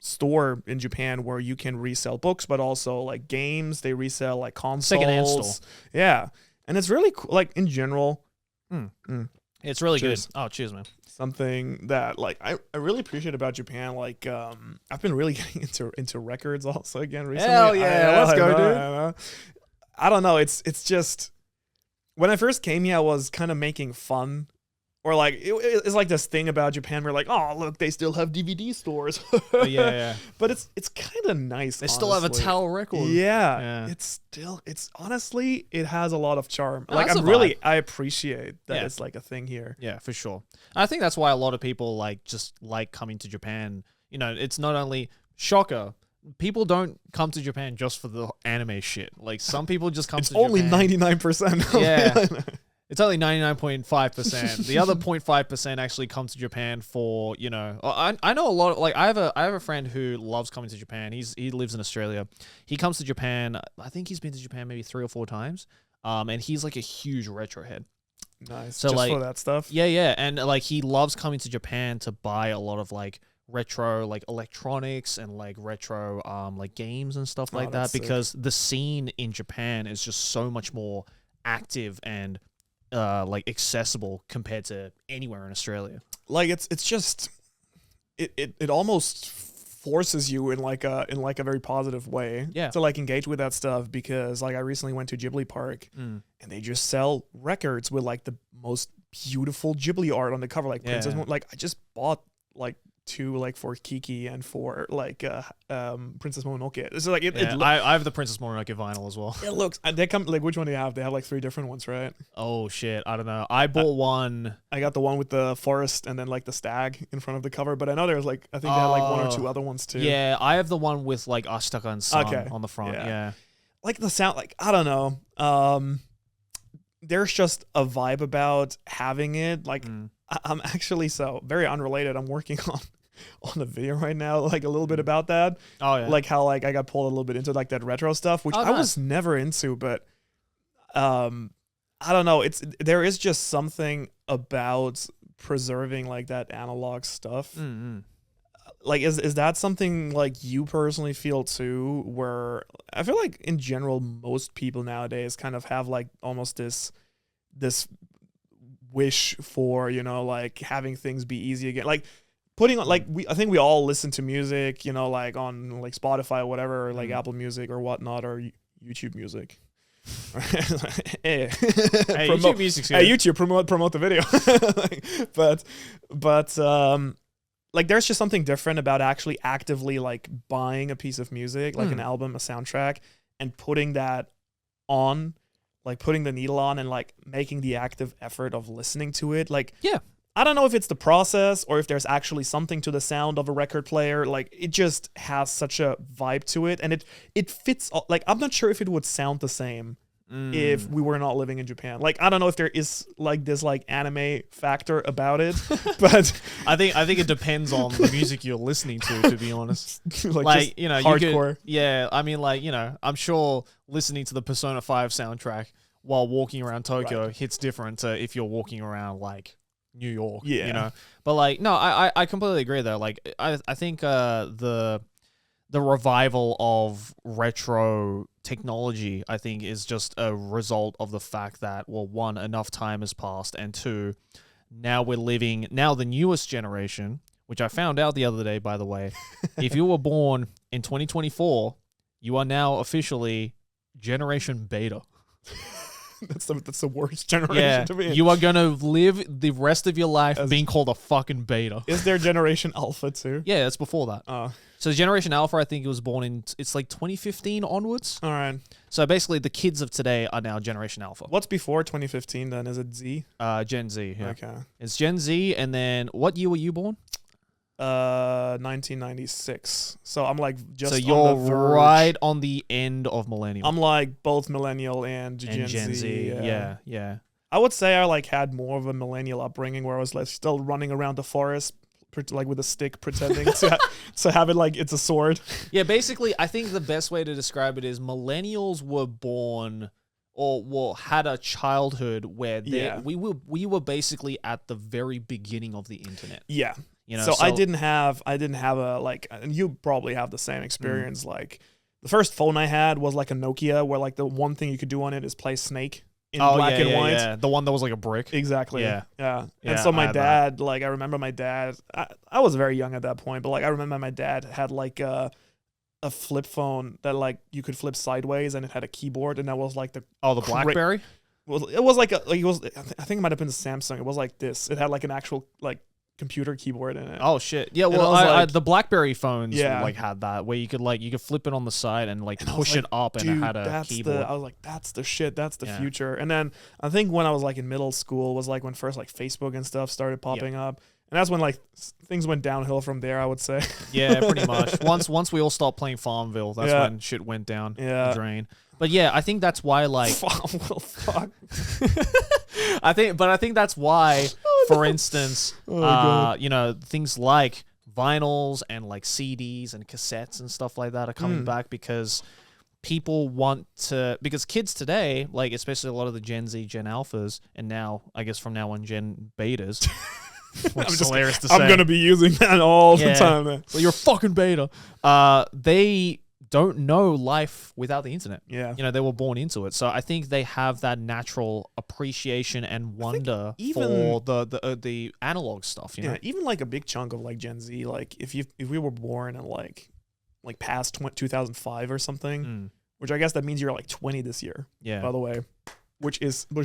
store in Japan where you can resell books, but also like games. They resell like consoles. Secondhand store. Yeah, and it's really cool. Like in general. It's really Cheers. good. Oh, cheers, man. Something that like I really appreciate about Japan. Like I've been really getting into records also again recently. Hell yeah, let's go, dude. I don't know. It's just when I first came here, I was kind of making fun. Or like it's like this thing about Japan where like, oh look, they still have DVD stores. Yeah. But it's kind of nice. They still have a Tower record. Yeah. It's honestly, it has a lot of charm. Oh, like I appreciate that it's like a thing here. Yeah, for sure. I think that's why a lot of people like just like coming to Japan. It's not only shocker. people don't come to Japan just for the anime shit. Like some people just come It's to only Japan. 99%. Yeah. It's only 99.5%. The other 0.5% actually come to Japan for, you know, I know a lot of, like, I have a friend who loves coming to Japan. He lives in Australia. He comes to Japan. I think he's been to Japan maybe 3 or 4 times. And he's like a huge retro head. Nice. So just like for that stuff. Yeah. And like he loves coming to Japan to buy a lot of like retro like electronics and like retro like games and stuff like that, because the scene in Japan is just so much more active and like accessible compared to anywhere in Australia. Like it's just it almost forces you in like a very positive way to like engage with that stuff, because like I recently went to Ghibli Park and they just sell records with like the most beautiful Ghibli art on the cover, like Princess Moon. Like I just bought like 2 like for Kiki and for like Princess Mononoke. So like I have the Princess Mononoke vinyl as well. It looks, they come like, which one do you have? They have like 3 different ones, right? Oh shit, I don't know. I bought one. I got the one with the forest and then like the stag in front of the cover, but I know there's like, I think they had like 1 or 2 other ones too. Yeah, I have the one with like Ashitaka and Sun on the front. Yeah. Like the sound, like I don't know. There's just a vibe about having it. Like I'm actually, so very unrelated, I'm working on a video right now, like a little bit about that. Oh yeah. Like how like I got pulled a little bit into like that retro stuff, which I was never into, but I don't know. There is just something about preserving like that analog stuff. Like is that something like you personally feel too, where I feel like in general most people nowadays kind of have like almost this wish for, you know, like having things be easy again, like putting on, like I think we all listen to music, you know, like on like Spotify or whatever, or like Apple Music or whatnot, or YouTube Music. Hey, YouTube Music's good. Hey, YouTube, promote the video. but like there's just something different about actually actively like buying a piece of music, like an album, a soundtrack, and putting that on, like putting the needle on and like making the active effort of listening to it. Like, yeah, I don't know if it's the process or if there's actually something to the sound of a record player. Like it just has such a vibe to it, and it fits. Like I'm not sure if it would sound the same if we were not living in Japan. Like I don't know if there is like this like anime factor about it, but I think it depends on the music you're listening to be honest. like you know, hardcore. I mean, like, you know, I'm sure listening to the Persona 5 soundtrack while walking around Tokyo hits different to if you're walking around like New York, you know. But like, no, I completely agree though. Like I think the revival of retro technology, I think, is just a result of the fact that, well, 1, enough time has passed, and 2, now the newest generation, which I found out the other day, by the way, if you were born in 2024, you are now officially Generation Beta. That's the worst generation to be in. You are going to live the rest of your life being called a fucking beta. Is there Generation Alpha too? Yeah, it's before that. So Generation Alpha, I think it was born in, it's like 2015 onwards. All right. So basically the kids of today are now Generation Alpha. What's before 2015 then? Is it Z? Gen Z, yeah. Okay. It's Gen Z, and then what year were you born? 1996. So I'm like just. So you're right on the end of millennial. I'm like both millennial and Gen Z. Yeah. I would say I like had more of a millennial upbringing where I was like still running around the forest, like with a stick, pretending to have it like it's a sword. Yeah, basically, I think the best way to describe it is millennials were born or had a childhood where we were basically at the very beginning of the internet. Yeah. You know, so I didn't have a like, and you probably have the same experience. Like the first phone I had was like a Nokia, where like the one thing you could do on it is play Snake in black and white. Yeah, the one that was like a brick. Exactly. Yeah. And so my dad, like I remember my dad. I was very young at that point, but like I remember my dad had like a flip phone that like you could flip sideways, and it had a keyboard, and that was like the BlackBerry. Well, it was like it was. I think it might have been the Samsung. It was like this. It had like an actual like computer keyboard in it. Oh shit. Yeah, well, the BlackBerry phones like had that where you could flip it on the side and like push it up, and it had a keyboard. I was like, that's the shit. That's the future. And then I think when I was like in middle school was like when first like Facebook and stuff started popping up. And that's when like things went downhill from there, I would say. Yeah, pretty much. Once we all stopped playing Farmville, that's Yeah. when shit went down Yeah. the drain. But yeah, I think that's why like Farmville, fuck. I think that's why, for instance, God. you know, things like vinyls and like CDs and cassettes and stuff like that are coming back because people want to, because kids today, like especially a lot of the Gen Z, Gen Alphas, and now I guess from now on Gen Betas, which is hilarious to say. I'm gonna be using that all the Yeah. time, man. So you're a fucking beta. They don't know life without the internet. Yeah. You know, they were born into it. So I think they have that natural appreciation and wonder even- for the analog stuff, you know. Yeah, even like a big chunk of like Gen Z, like if we were born in like past 2005 or something, which I guess that means you're like 20 this year, Yeah. by the way, which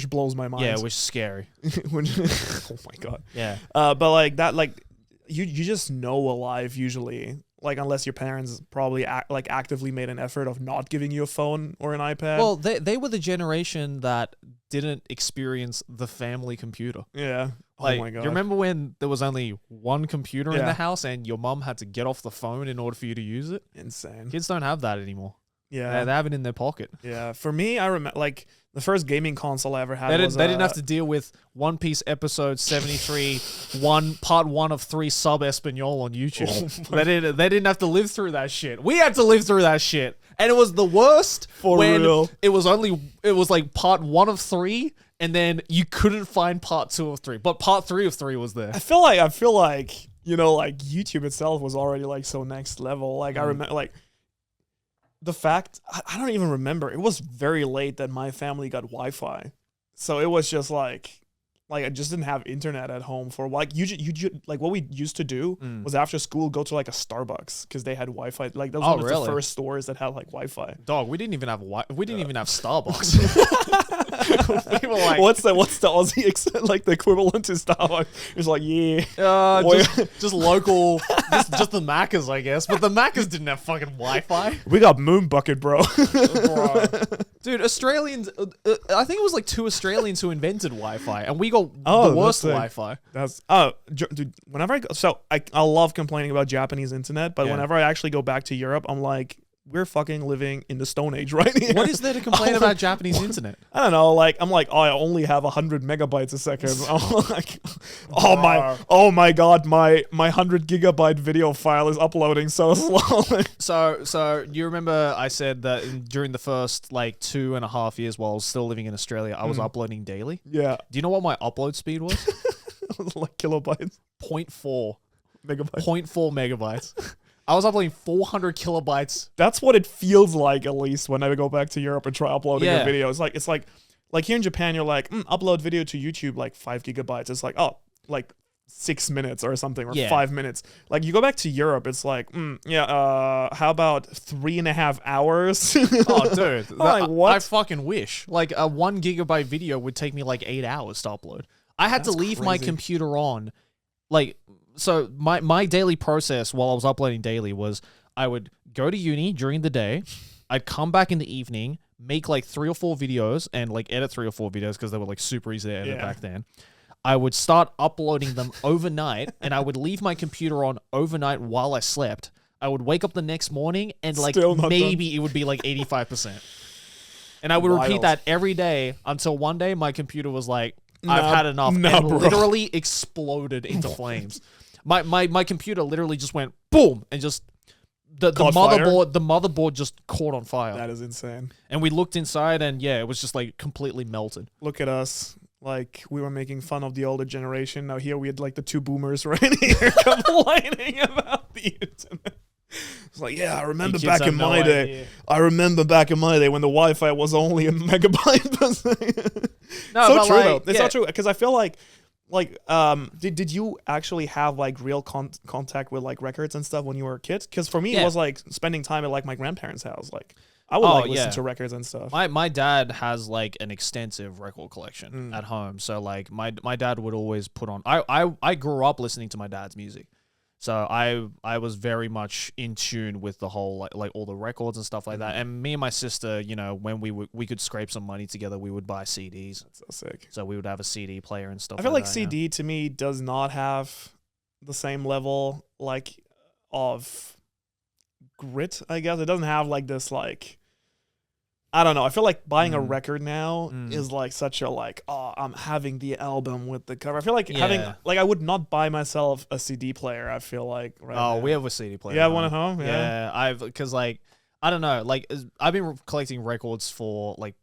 blows my mind. Yeah, which is scary. Which, oh my god. Yeah. But like that, like you just know a life usually, like unless your parents probably actively made an effort of not giving you a phone or an iPad. Well, they were the generation that didn't experience the family computer. Yeah. Like, Oh my god. you remember when there was only one computer in Yeah. the house and your mom had to get off the phone in order for you to use it? Insane. Kids don't have that anymore. Yeah. They have it in their pocket. Yeah. For me, I remember like the first gaming console I ever had. They was, didn't have to deal with One Piece episode 73, part 1 of 3 sub Espanol on YouTube. Oh They didn't have to live through that shit. We had to live through that shit. And it was the worst For when real. it was like part 1 of 3 and then you couldn't find part 2 of 3. But part 3 of 3 was there. I feel like you know, like YouTube itself was already like so next level. Like I remember like the fact I don't even remember. It was very late that my family got Wi-Fi, so it was just like I just didn't have internet at home for like you like what we used to do was after school go to like a Starbucks because they had Wi-Fi. Like that was one of really? the first stores that had like Wi-Fi. Dog, we didn't even have Starbucks. We were like, What's the Aussie like the equivalent to Starbucks? It's like just local, just the Maccas, I guess. But the Maccas didn't have fucking Wi-Fi. we got Moon Bucket, bro. Bro. Dude, Australians, I think it was like 2 Australians who invented Wi-Fi, and we got the worst that's Wi-Fi. That's dude. Whenever I love complaining about Japanese internet, but Yeah. whenever I actually go back to Europe, I'm like, we're fucking living in the Stone Age right here. What is there to complain about Japanese internet? I don't know. Like I'm like, oh, I only have 100 megabytes a second. I'm like, oh my god, my 100 gigabyte video file is uploading so slowly. So you remember I said that during the first like 2.5 years while I was still living in Australia, I was uploading daily. Yeah, Do you know what my upload speed was? like kilobytes, 0.4 megabytes. 0.4 megabytes. I was uploading 400 kilobytes. That's what it feels like, at least when I go back to Europe and try uploading Yeah. a video. It's like here in Japan, you're like, upload video to YouTube like 5 gigabytes. It's like, oh, like 6 minutes or something, or Yeah. 5 minutes. Like you go back to Europe, it's like, how about 3.5 hours? Oh, dude. Like, what? I fucking wish. Like a 1 gigabyte video would take me like 8 hours to upload. I had That's to leave my crazy. computer on. Like, so my daily process while I was uploading daily was I would go to uni during the day. I'd come back in the evening, make like 3 or 4 videos and like edit 3 or 4 videos because they were like super easy to edit Yeah. back then. I would start uploading them overnight and I would leave my computer on overnight while I slept. I would wake up the next morning and like Still not maybe it would be like 85%. And I would repeat Wild. that every day until one day my computer was like, I've had enough, nah, and bro. literally exploded into flames. My computer literally just went boom and just the Caught fire? motherboard just caught on fire. That is insane. And we looked inside and yeah, it was just like completely melted. Look at us. Like we were making fun of the older generation. Now here we had like the 2 boomers right here complaining about the internet. It's like, yeah, I remember kids back have in no my day. idea. I remember back in my day when the Wi-Fi was only a megabyte per second. No, So but true like, though. It's yeah. not true because I feel like did you actually have like real contact with like records and stuff when you were a kid? Because for me Yeah. it was like spending time at like my grandparents' house. Like I would Oh, like listen yeah. to records and stuff. My dad has like an extensive record collection at home. So like my dad would always put on I grew up listening to my dad's music. So I was very much in tune with the whole like all the records and stuff like that. And me and my sister, you know, when we could scrape some money together, we would buy CDs. That's so sick. So we would have a CD player and stuff. I feel like that, CD to me does not have the same level like of grit, I guess. It doesn't have like this like, I don't know. I feel like buying a record now is like such a like, oh, I'm having the album with the cover. I feel like having like, I would not buy myself a CD player. I feel like now. We have a CD player. Yeah, one at home. Yeah, because like I don't know, like I've been collecting records for like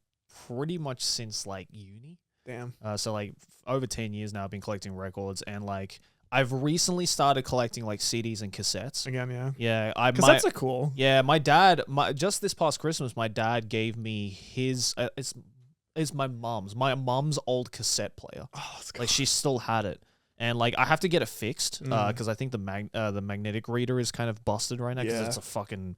pretty much since like uni. Damn. So like over 10 years now I've been collecting records, and like I've recently started collecting like CDs and cassettes. Again, yeah. Yeah, cassettes are cool. Yeah, my dad, just this past Christmas, my dad gave me his. It's my mom's old cassette player. Oh, that's cool. Like she still had it, and like I have to get it fixed because I think the magnetic reader is kind of busted right now because it's a fucking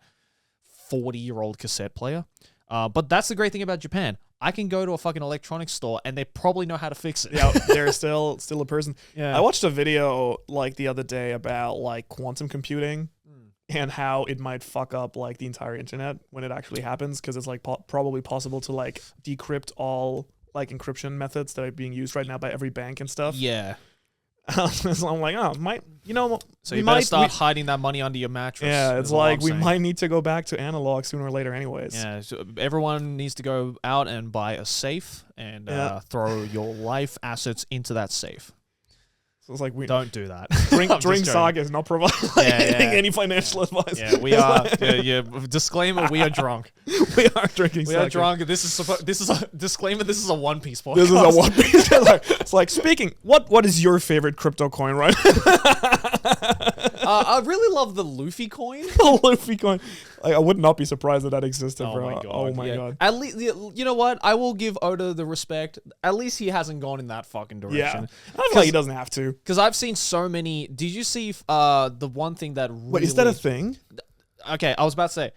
40-year-old cassette player. But that's the great thing about Japan. I can go to a fucking electronics store and they probably know how to fix it. Yeah, they're still a person. Yeah. I watched a video like the other day about like quantum computing and how it might fuck up like the entire internet when it actually happens, because it's like probably possible to like decrypt all like encryption methods that are being used right now by every bank and stuff. Yeah. So I'm like, oh, so you better start hiding that money under your mattress. Yeah, it's like we might need to go back to analog sooner or later anyways. Yeah, so everyone needs to go out and buy a safe and throw your life assets into that safe. So it's like we don't do that. Drink Saga is not providing any financial advice. Yeah, we are. Disclaimer: we are drunk. We are drinking. We are drunk. This is a disclaimer. This is a One Piece podcast. This is a One Piece. It's like speaking. What is your favorite crypto coin, right? I really love the Luffy coin. The Luffy coin. I would not be surprised that existed, oh bro. My God. Oh my god. At least, you know what? I will give Oda the respect. At least he hasn't gone in that fucking direction. Yeah. I feel like he doesn't have to. Because I've seen so many. Did you see the one thing that really... Wait, is that a thing? Okay, I was about to say,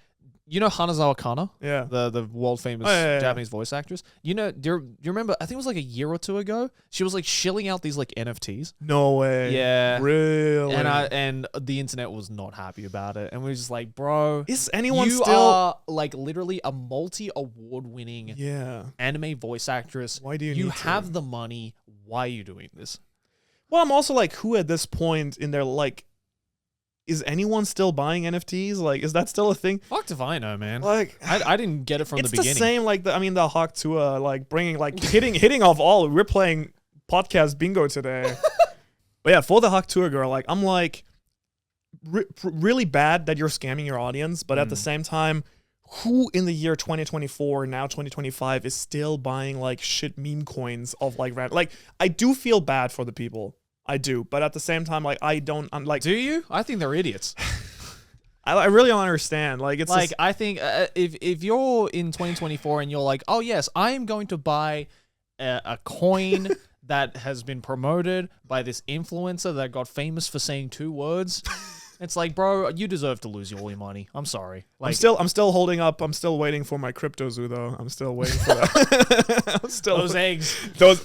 you know Hanazawa Kana? Yeah. The world famous Japanese voice actress? You know, do you remember, I think it was like a year or two ago, she was like shilling out these like NFTs. No way. Yeah. Really? And the internet was not happy about it. And we were just like, bro, is anyone you still... are like literally a multi-award winning anime voice actress. Why do you You need have to? the money. Why are you doing this? Well, I'm also like, who at this point in their like, is anyone still buying NFTs? Like, is that still a thing? Fuck if I know, man. Like, I didn't get it from the beginning. It's the same, like, the Hawk Tour, like, bringing, like, hitting off all. We're playing podcast bingo today. But yeah, for the Hawk Tour girl, like, I'm like, really bad that you're scamming your audience, but at the same time, who in the year 2024, now 2025, is still buying, like, shit meme coins of, like, I do feel bad for the people. I do, but at the same time, like, I'm like... Do you? I think they're idiots. I really don't understand. Like, it's like, I think if you're in 2024 and you're like, oh yes, I am going to buy a coin that has been promoted by this influencer that got famous for saying 2 words. It's like, bro, you deserve to lose all your money. I'm sorry. Like, I'm still holding up. I'm still waiting for my crypto zoo though. I'm still waiting for that. Those eggs.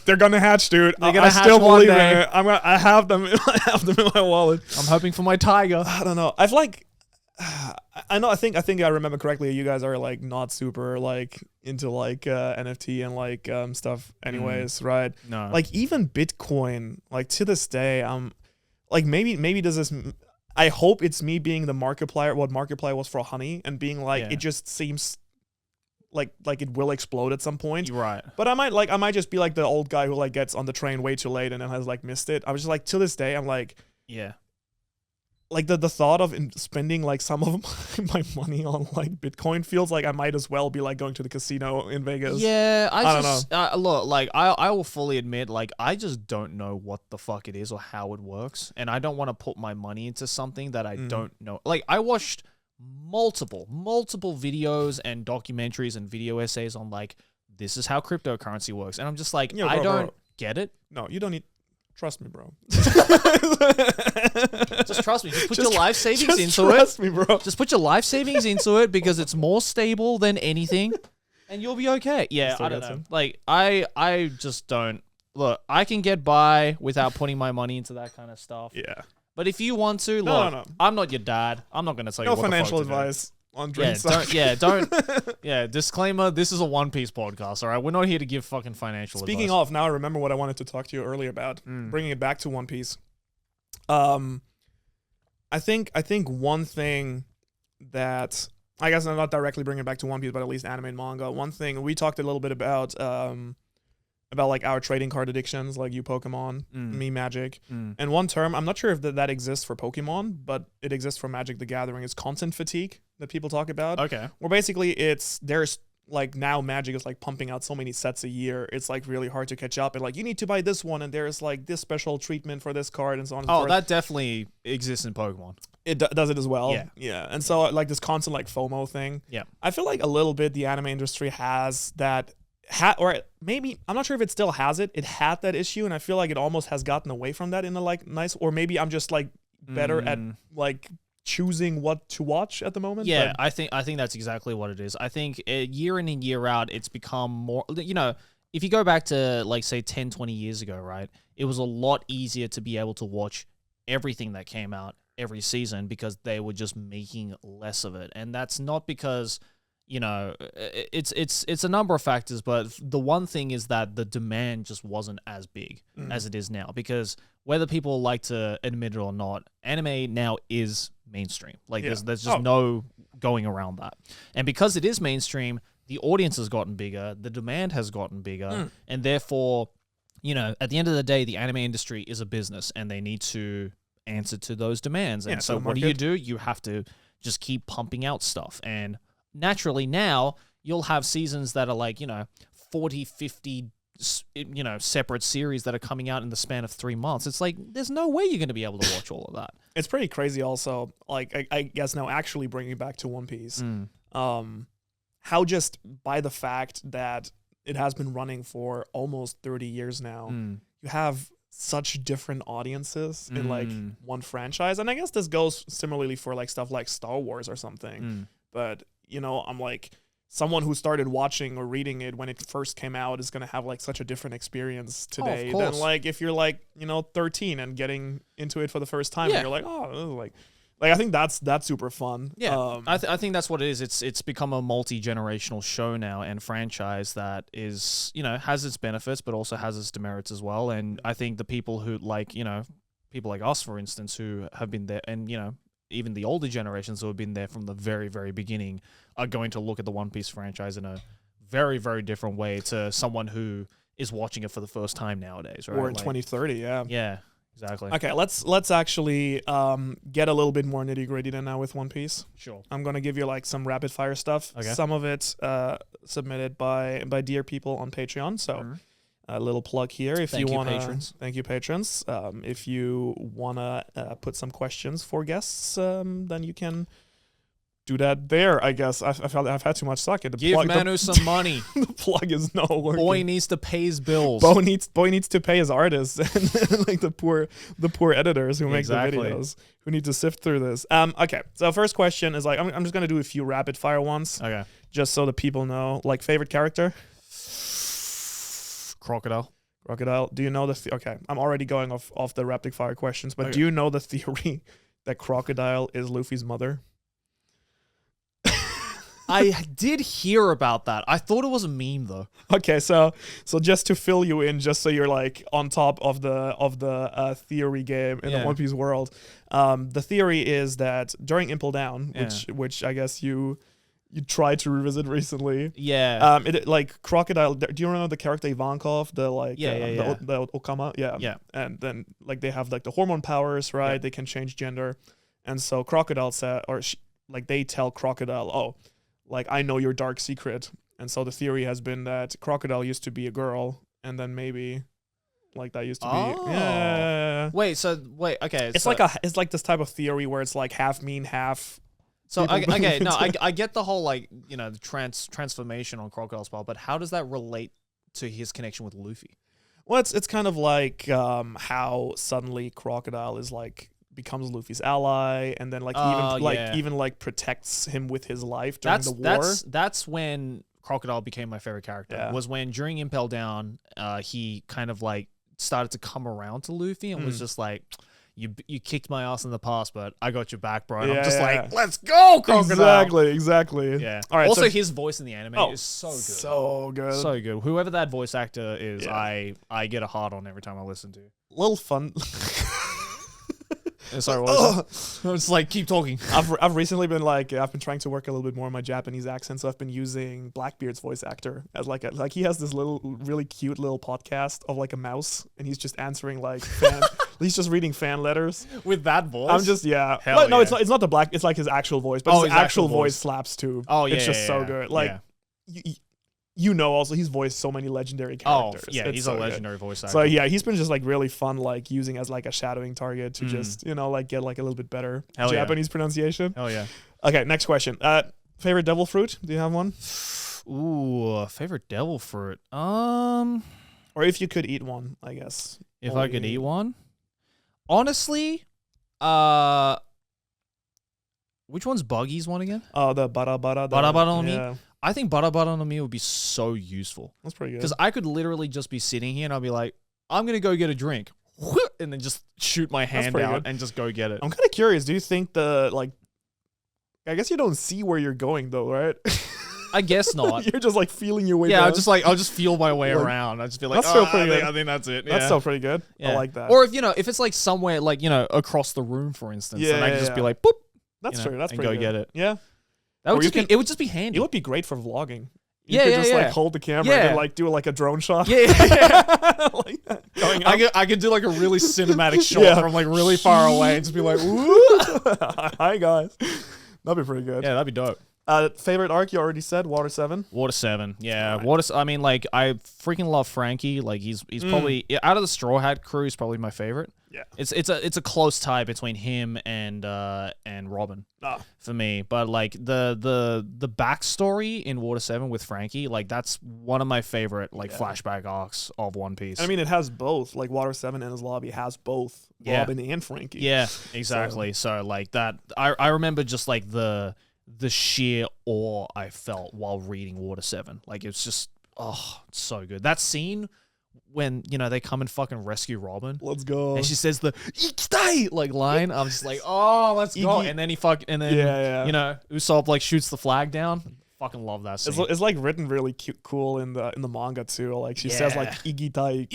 They're gonna hatch, dude. They're gonna hatch still one believe day. in it. I have them. I have them in my wallet. I'm hoping for my tiger. I don't know. I've like, I know. I think I remember correctly. You guys are like not super like into like NFT and like stuff. Anyways, right? No. Like even Bitcoin. Like to this day, I'm like maybe does this. I hope it's me being the Markiplier, what Markiplier was for Honey, and being like, it just seems like it will explode at some point. Right. But I might just be like the old guy who like gets on the train way too late and then has like missed it. I was just like, to this day, I'm like, like the thought of spending like some of my money on like Bitcoin feels like I might as well be like going to the casino in Vegas. Yeah, I don't know. Look, like I will fully admit, like I just don't know what the fuck it is or how it works, and I don't want to put my money into something that I don't know. Like I watched multiple videos and documentaries and video essays on like this is how cryptocurrency works, and I'm just like, I don't get it. No, you don't need. Trust me, bro. Just trust me. Just put your life savings into it. Trust me, bro. Just put your life savings into it because it's more stable than anything, and you'll be okay. Yeah, I don't know. Like I just don't. Look, I can get by without putting my money into that kind of stuff. Yeah. But if you want to, look, no. I'm not your dad. I'm not going to tell you what financial the fuck to advice. Do. On drinks. Don't. Disclaimer, this is a One Piece podcast, all right? We're not here to give fucking financial advice. Speaking of, now I remember what I wanted to talk to you earlier about. Bringing it back to One Piece. I think one thing that I guess I'm not directly bringing it back to One Piece, but at least anime and manga. One thing we talked a little bit about like our trading card addictions, like you Pokemon, me Magic, and one term I'm not sure if that exists for Pokemon, but it exists for Magic the Gathering. Is content fatigue that people talk about. Okay. Where basically there's like now Magic is like pumping out so many sets a year. It's like really hard to catch up, and like you need to buy this one, and there's like this special treatment for this card, and so on. And so forth. That definitely exists in Pokemon. It does it as well. Yeah. And so like this constant like FOMO thing. Yeah. I feel like a little bit the anime industry has that. Or maybe I'm not sure if it still has it. It had that issue, and I feel like it almost has gotten away from that in a like nice. Or maybe I'm just like better at like choosing what to watch at the moment. Yeah, but I think that's exactly what it is. I think year in and year out, it's become more. You know, if you go back to like say 10, 20 years ago, right? It was a lot easier to be able to watch everything that came out every season because they were just making less of it, and that's not because. You know, it's a number of factors, but the one thing is that the demand just wasn't as big as it is now. Because whether people like to admit it or not, anime now is mainstream. Like there's just no going around that. And because it is mainstream, the audience has gotten bigger, the demand has gotten bigger, and therefore, you know, at the end of the day, the anime industry is a business, and they need to answer to those demands. And so, what do? You have to just keep pumping out stuff. And naturally now you'll have seasons that are like, you know, 40, 50, you know, separate series that are coming out in the span of 3 months. It's like, there's no way you're going to be able to watch all of that. It's pretty crazy also. Like, I guess now actually bringing it back to One Piece, how just by the fact that it has been running for almost 30 years now, you have such different audiences in like one franchise. And I guess this goes similarly for like stuff like Star Wars or something. But you know, I'm like, someone who started watching or reading it when it first came out is going to have like such a different experience today than like if you're like, you know, 13 and getting into it for the first time and you're like, oh, this is like I think that's super fun. Yeah, I think that's what it is. It's become a multi-generational show now and franchise that is, you know, has its benefits but also has its demerits as well. And I think the people who like, you know, people like us, for instance, who have been there and, you know, even the older generations who have been there from the very, very beginning are going to look at the One Piece franchise in a very, very different way to someone who is watching it for the first time nowadays, right? Or in 2030, yeah. Yeah, exactly. Okay, let's actually get a little bit more nitty-gritty than now with One Piece. Sure. I'm going to give you like some rapid fire stuff. Okay. Some of it submitted by dear people on Patreon, so a little plug here if you want to. Thank you, patrons. If you want to put some questions for guests, then you can do that there, I guess. I felt I've had too much sake. Give Manu some money. The plug is not working. Boy needs to pay his bills. Boy needs to pay his artists and like the poor editors who make the videos who need to sift through this. Okay, so first question is like I'm just gonna do a few rapid fire ones. Okay. Just so the people know, like favorite character. Crocodile. Do you know okay, I'm already going off the rapid fire questions, but do you know the theory that Crocodile is Luffy's mother? I did hear about that. I thought it was a meme though. Okay, so just to fill you in, just so you're like on top of the theory game in the One Piece world, the theory is that during Impel Down, which I guess you tried to revisit recently. Yeah. It like Crocodile. Do you remember the character Ivankov? The like the Okama. Yeah. Yeah. And then like they have like the hormone powers, right? Yeah. They can change gender, and so Crocodile said, like they tell Crocodile, oh, like I know your dark secret, and so the theory has been that Crocodile used to be a girl, and then maybe like that used to be. Yeah. Wait. Okay. It's like this type of theory where it's like half mean, half. So I get the whole like, you know, the transformation on Crocodile's part, but how does that relate to his connection with Luffy? Well, it's kind of like how suddenly Crocodile is like becomes Luffy's ally, and then like even protects him with his life during the war. That's when Crocodile became my favorite character. Yeah. Was when during Impel Down, he kind of like started to come around to Luffy and was just like, You kicked my ass in the past, but I got your back, bro. And I'm just like, let's go, Crocodile. Exactly. Yeah. All right. Also, his voice in the anime is so good. So good. Whoever that voice actor is, I get a hard on every time I listen to. Little fun. Sorry, what was that? It's like, keep talking. I've recently been like, I've been trying to work a little bit more on my Japanese accent, so I've been using Blackbeard's voice actor as like he has this little really cute little podcast of like a mouse, and he's just answering like he's just reading fan letters With that voice? I'm just Hell no, yeah. it's not the black. It's like his actual voice, but his actual voice slaps too. Oh yeah, it's just so good. Like also he's voiced so many legendary characters. Oh yeah, It's he's so a good. legendary voice actor. So yeah, he's been just like really fun, like using as like a shadowing target to just like get like a little bit better Hell yeah. Japanese pronunciation. Hell yeah. Okay, next question. Favorite devil fruit? Do you have one? Ooh, favorite devil fruit. Or if you could eat one, I guess. If I could eat one, honestly, which one's Buggy's one again? Oh, the bara. Bara no mi. I think bara no mi would be so useful. That's pretty good. Because I could literally just be sitting here and I'll be like, I'm gonna go get a drink, and then just shoot my hand pretty out good. and just go get it. I'm kind of curious. Do you think I guess you don't see where you're going though, right? I guess not. You're just like feeling your way. Yeah, down. I'll just feel my way around. I just feel like, That's still pretty good. I think that's it. That's Yeah. still pretty good. Yeah. I like that. Or if it's like somewhere like across the room, for instance, then I can just be like, boop. That's true. That's and pretty go good. get it. Yeah. That would Or it would just be handy. It would be great for vlogging. You Yeah, could yeah, just yeah. like hold the camera and then, like do like a drone shot. Yeah. Like that, going up. I could do like a really cinematic shot Yeah. from like really far away and just be like, woo. Hi guys. That'd be pretty good. Yeah, that'd be dope. Favorite arc you already said, Water 7. Water 7, yeah. Right. I mean, like, I freaking love Frankie. Like, he's probably out of the Straw Hat crew. He's probably my favorite. Yeah. It's a close tie between him and Robin for me. But like the backstory in Water 7 with Frankie, like that's one of my favorite flashback arcs of One Piece. I mean, it has both. Like Water 7 and his lobby has both Robin and Frankie. Yeah, exactly. So like that, I remember just like the sheer awe I felt while reading Water 7. Like it's just it's so good. That scene when they come and fucking rescue Robin. Let's go. And she says the "Ikitai" like line. I'm just like, oh, let's go. And then Usopp like shoots the flag down. Fucking love that scene. It's like written really cool in the manga too. Like she says like "Igitai"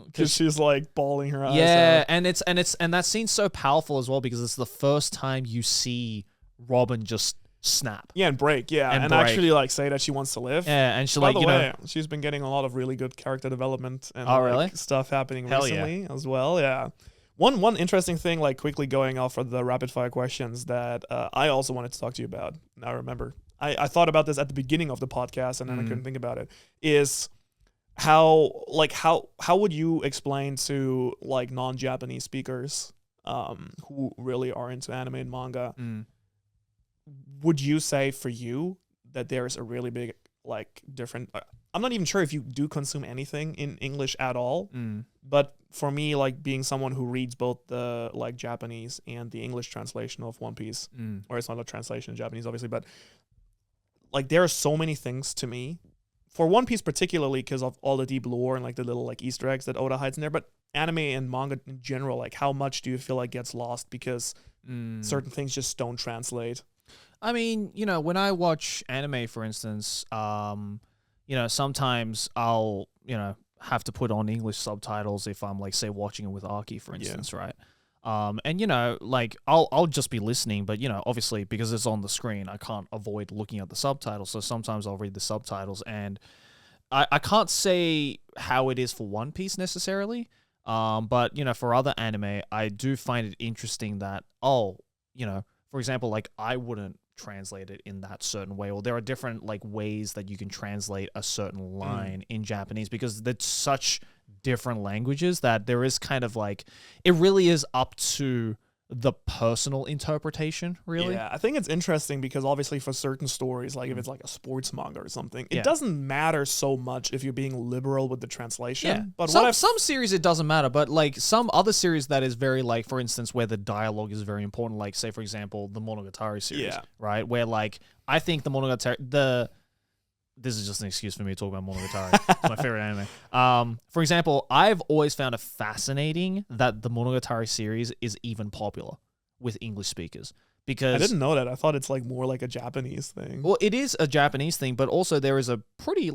because she's like bawling her eyes out. Yeah, and that scene's so powerful as well because it's the first time you see Robin just snap. Yeah, and break. Yeah, and break. Actually like say that she wants to live. Yeah, and she By the way, she's been getting a lot of really good character development and really? stuff happening Hell recently as well. Yeah. One interesting thing, like quickly going off of the rapid fire questions that I also wanted to talk to you about. Now remember, I thought about this at the beginning of the podcast and then I couldn't think about it. Is how would you explain to like non-Japanese speakers who really are into anime and manga? Would you say for you that there's a really big like different I'm not even sure if you do consume anything in English at all, but for me, like being someone who reads both the like Japanese and the English translation of One Piece, or it's not a translation in Japanese obviously, but like there are so many things to me for One Piece particularly because of all the deep lore and like the little like Easter eggs that Oda hides in there, but anime and manga in general, like how much do you feel like gets lost because certain things just don't translate? I mean, when I watch anime, for instance, sometimes I'll, have to put on English subtitles if I'm like, say, watching it with Arky, for instance, right? And like I'll just be listening, but obviously because it's on the screen, I can't avoid looking at the subtitles. So sometimes I'll read the subtitles, and I can't say how it is for One Piece necessarily. But for other anime, I do find it interesting that for example, like I wouldn't translate it in that certain way, or there are different like ways that you can translate a certain line in Japanese because they're such different languages that there is kind of like it really is up to the personal interpretation, really. Yeah, I think it's interesting because obviously for certain stories, like if it's like a sports manga or something, it doesn't matter so much if you're being liberal with the translation. Yeah. But some series it doesn't matter, but like some other series that is very like, for instance, where the dialogue is very important, like say for example the Monogatari series, right? Where like I think the Monogatari this is just an excuse for me to talk about Monogatari. It's my favorite anime. For example, I've always found it fascinating that the Monogatari series is even popular with English speakers. Because I didn't know that. I thought it's like more like a Japanese thing. Well, it is a Japanese thing, but also there's a pretty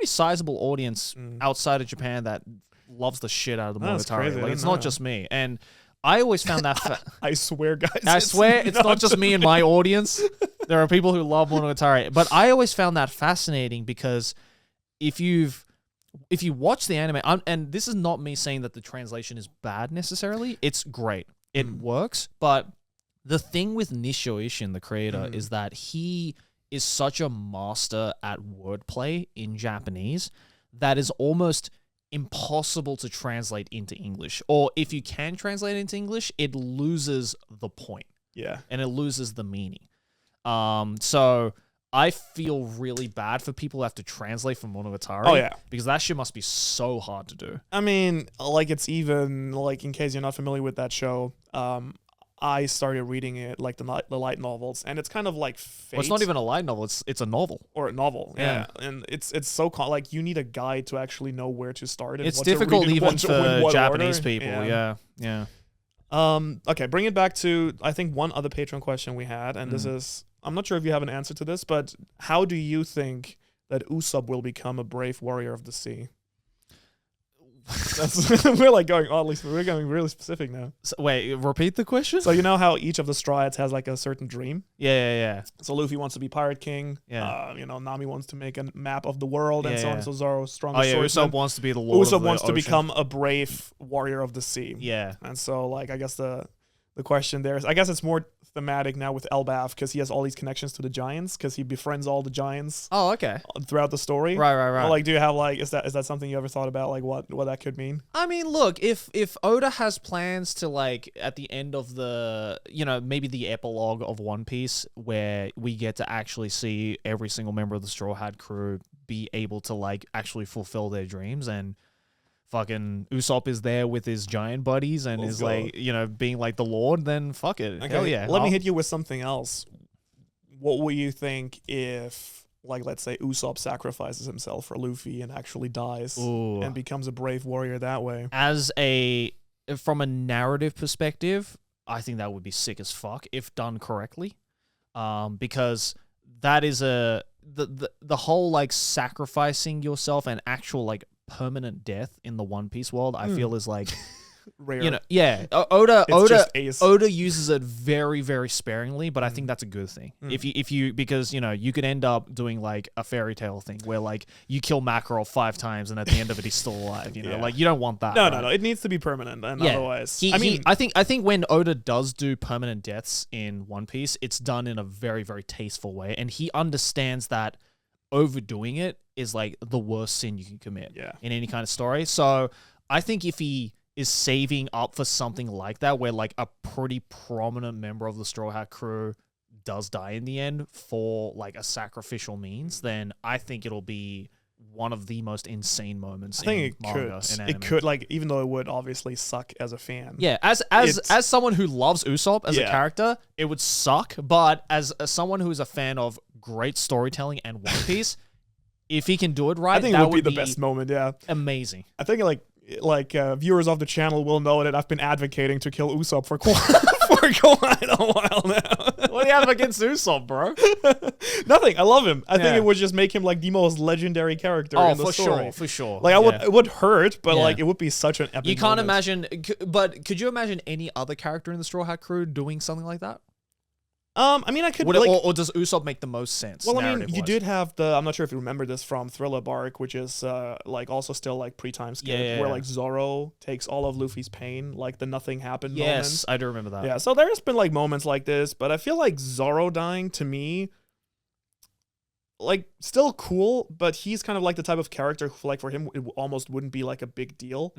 sizable audience outside of Japan that loves the shit out of the Monogatari. Crazy. Like it's not just me. And I always found that. I swear, guys. I swear, it's not just me and my audience. There are people who love Monogatari, but I always found that fascinating because if you watch the anime, and this is not me saying that the translation is bad necessarily. It's great. It works, but the thing with Nishio Ishin, the creator, is that he is such a master at wordplay in Japanese that is almost impossible to translate into English. Or if you can translate it into English, it loses the point. Yeah. And it loses the meaning. So I feel really bad for people who have to translate from Monogatari. Oh, yeah. Because that shit must be so hard to do. I mean, like, it's even, like, in case you're not familiar with that show, I started reading it, like, the light novels, and it's kind of like Fate. Well, it's not even a light novel, it's a novel. Or a novel, yeah. And it's so, like, you need a guide to actually know where to start. And It's what difficult to read even for Japanese order. people, yeah. Okay, bring it back to, I think, one other Patreon question we had, and this is, I'm not sure if you have an answer to this, but how do you think that Usopp will become a brave warrior of the sea? We're like going, at least we're going really specific now. So, wait, repeat the question? So you know how each of the Straw has like a certain dream? Yeah. So Luffy wants to be Pirate King. Yeah. Nami wants to make a map of the world and so on. So Zoro's strongest Oh yeah, swordsman. Usopp wants to be the Lord of the wants to ocean. become a brave warrior of the sea. Yeah. And so, like, I guess the question there is, I guess it's more thematic now with Elbaf because he has all these connections to the giants because he befriends all the giants. Oh, okay. Throughout the story. Right. Or, like, do you have, like, is that something you ever thought about, like, what that could mean? I mean, look, if Oda has plans to, like, at the end of the, maybe the epilogue of One Piece where we get to actually see every single member of the Straw Hat crew be able to, like, actually fulfill their dreams, and fucking Usopp is there with his giant buddies and is like, being like the Lord, then fuck it. Okay. Hell yeah. Let me hit you with something else. What would you think if, like, let's say Usopp sacrifices himself for Luffy and actually dies and becomes a brave warrior that way? From a narrative perspective, I think that would be sick as fuck if done correctly. Because that is the whole, like, sacrificing yourself and actual, like, permanent death in the One Piece world, I feel is like rare. Oda uses it very, very sparingly, but I think that's a good thing. If you because you could end up doing like a fairy tale thing where like you kill Mackerel 5 times and at the end of it he's still alive. Like you don't want that. No. It needs to be permanent, and otherwise, I think when Oda does do permanent deaths in One Piece, it's done in a very, very tasteful way, and he understands that overdoing it is like the worst sin you can commit in any kind of story. So I think if he is saving up for something like that, where like a pretty prominent member of the Straw Hat crew does die in the end for like a sacrificial means, then I think it'll be one of the most insane moments. I think it could, like, even though it would obviously suck as a fan. Yeah, as someone who loves Usopp as a character, it would suck. But as someone who is a fan of great storytelling and One Piece, if he can do it right, I think it would be the best moment. Yeah, amazing. I think like viewers of the channel will know that I've been advocating to kill Usopp for quite a while now. What do you have against Usopp, bro? Nothing. I love him. I think it would just make him like the most legendary character in the story. For sure. Like it would hurt, but like it would be such an epic. You can't moment. imagine, but could you imagine any other character in the Straw Hat crew doing something like that? I mean, I could. Or does Usopp make the most sense? Well, I mean, you did have I'm not sure if you remember this from Thriller Bark, which is like also still like pre-time skip, where like Zoro takes all of Luffy's pain, like the nothing happened moment. Yes, I do remember that. Yeah, so there's been like moments like this, but I feel like Zoro dying to me, like, still cool, but he's kind of like the type of character who, like, for him it almost wouldn't be like a big deal.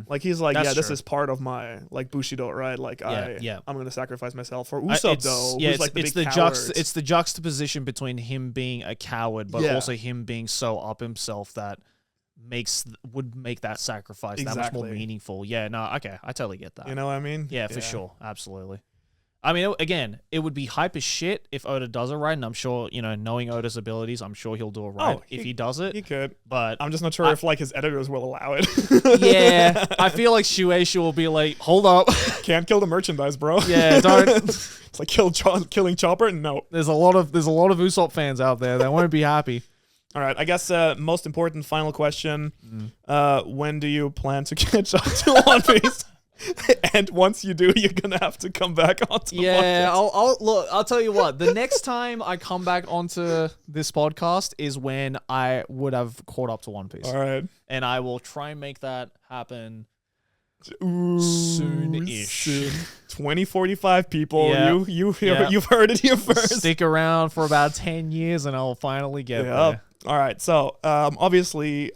Like he's like, this is part of my like Bushido, right? Like I'm gonna sacrifice myself for Usopp though. Yeah, who's like it's the juxtaposition between him being a coward, but also him being so up himself that would make that sacrifice that much more meaningful. Yeah, no, okay, I totally get that. You know what I mean? Yeah, for sure, absolutely. I mean, again, it would be hype as shit if Oda does it right, and I'm sure, knowing Oda's abilities, I'm sure he'll do it right if he does it. He could. But I'm just not sure if, like, his editors will allow it. Yeah, I feel like Shueisha will be like, hold up. Can't kill the merchandise, bro. Yeah, don't. It's like killing Chopper? No. There's a lot of Usopp fans out there that won't be happy. All right, I guess most important final question. When do you plan to catch up to One Piece? And once you do, you're gonna have to come back onto the Yeah, podcast. I'll tell you what. The next time I come back onto this podcast is when I would have caught up to One Piece. All right. And I will try and make that happen Ooh, soon-ish. Soon. 2045 people. Yeah. You've heard it here first. Stick around for about 10 years and I'll finally get there. All right. So obviously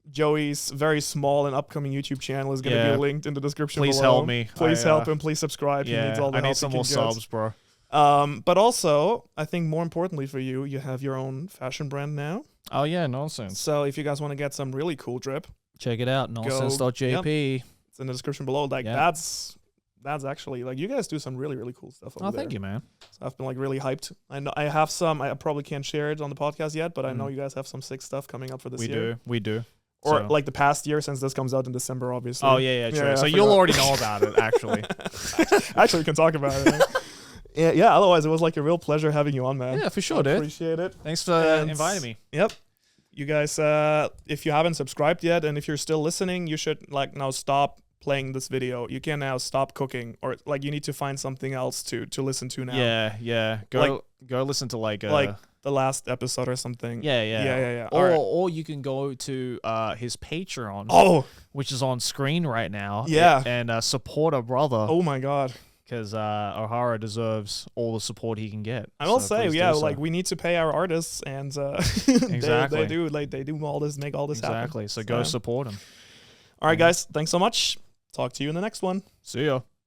Joey's very small and upcoming YouTube channel is going to be linked in the description Please below. help me. Please help him. Please subscribe. He needs all the I help need some he more can get. subs, bro. But also, I think more importantly for you, you have your own fashion brand now. Oh, yeah, nonsense. So if you guys want to get some really cool drip, Check it out, nonsense.jp. it's in the description below. Like that's actually like you guys do some really, really cool stuff over there. Thank you, man. So I've been like really hyped. I know I have some. I probably can't share it on the podcast yet, but I know you guys have some sick stuff coming up for this year. We do. Or So- like the past year, since this comes out in December, obviously. Oh, yeah, true. Yeah, so I you'll forgot. already know about it, actually. Actually, we can talk about it. Yeah. Otherwise, it was like a real pleasure having you on, man. Yeah, for sure, I dude. appreciate it. Thanks for And- inviting me. Yep. You guys, if you haven't subscribed yet, and if you're still listening, you should like now stop playing this video. You can now stop cooking, or like you need to find something else to listen to now. Yeah. Go listen to like the last episode or something. Yeah. All right. Or you can go to his Patreon, Oh, which is on screen right now. Yeah. And support a brother oh my God. because Ohara deserves all the support he can get. I will So say, please yeah, do so. like we need to pay our artists, and Exactly. they do all this, make all this happen. Exactly. So go support him. All right, guys, thanks so much. Talk to you in the next one. See ya.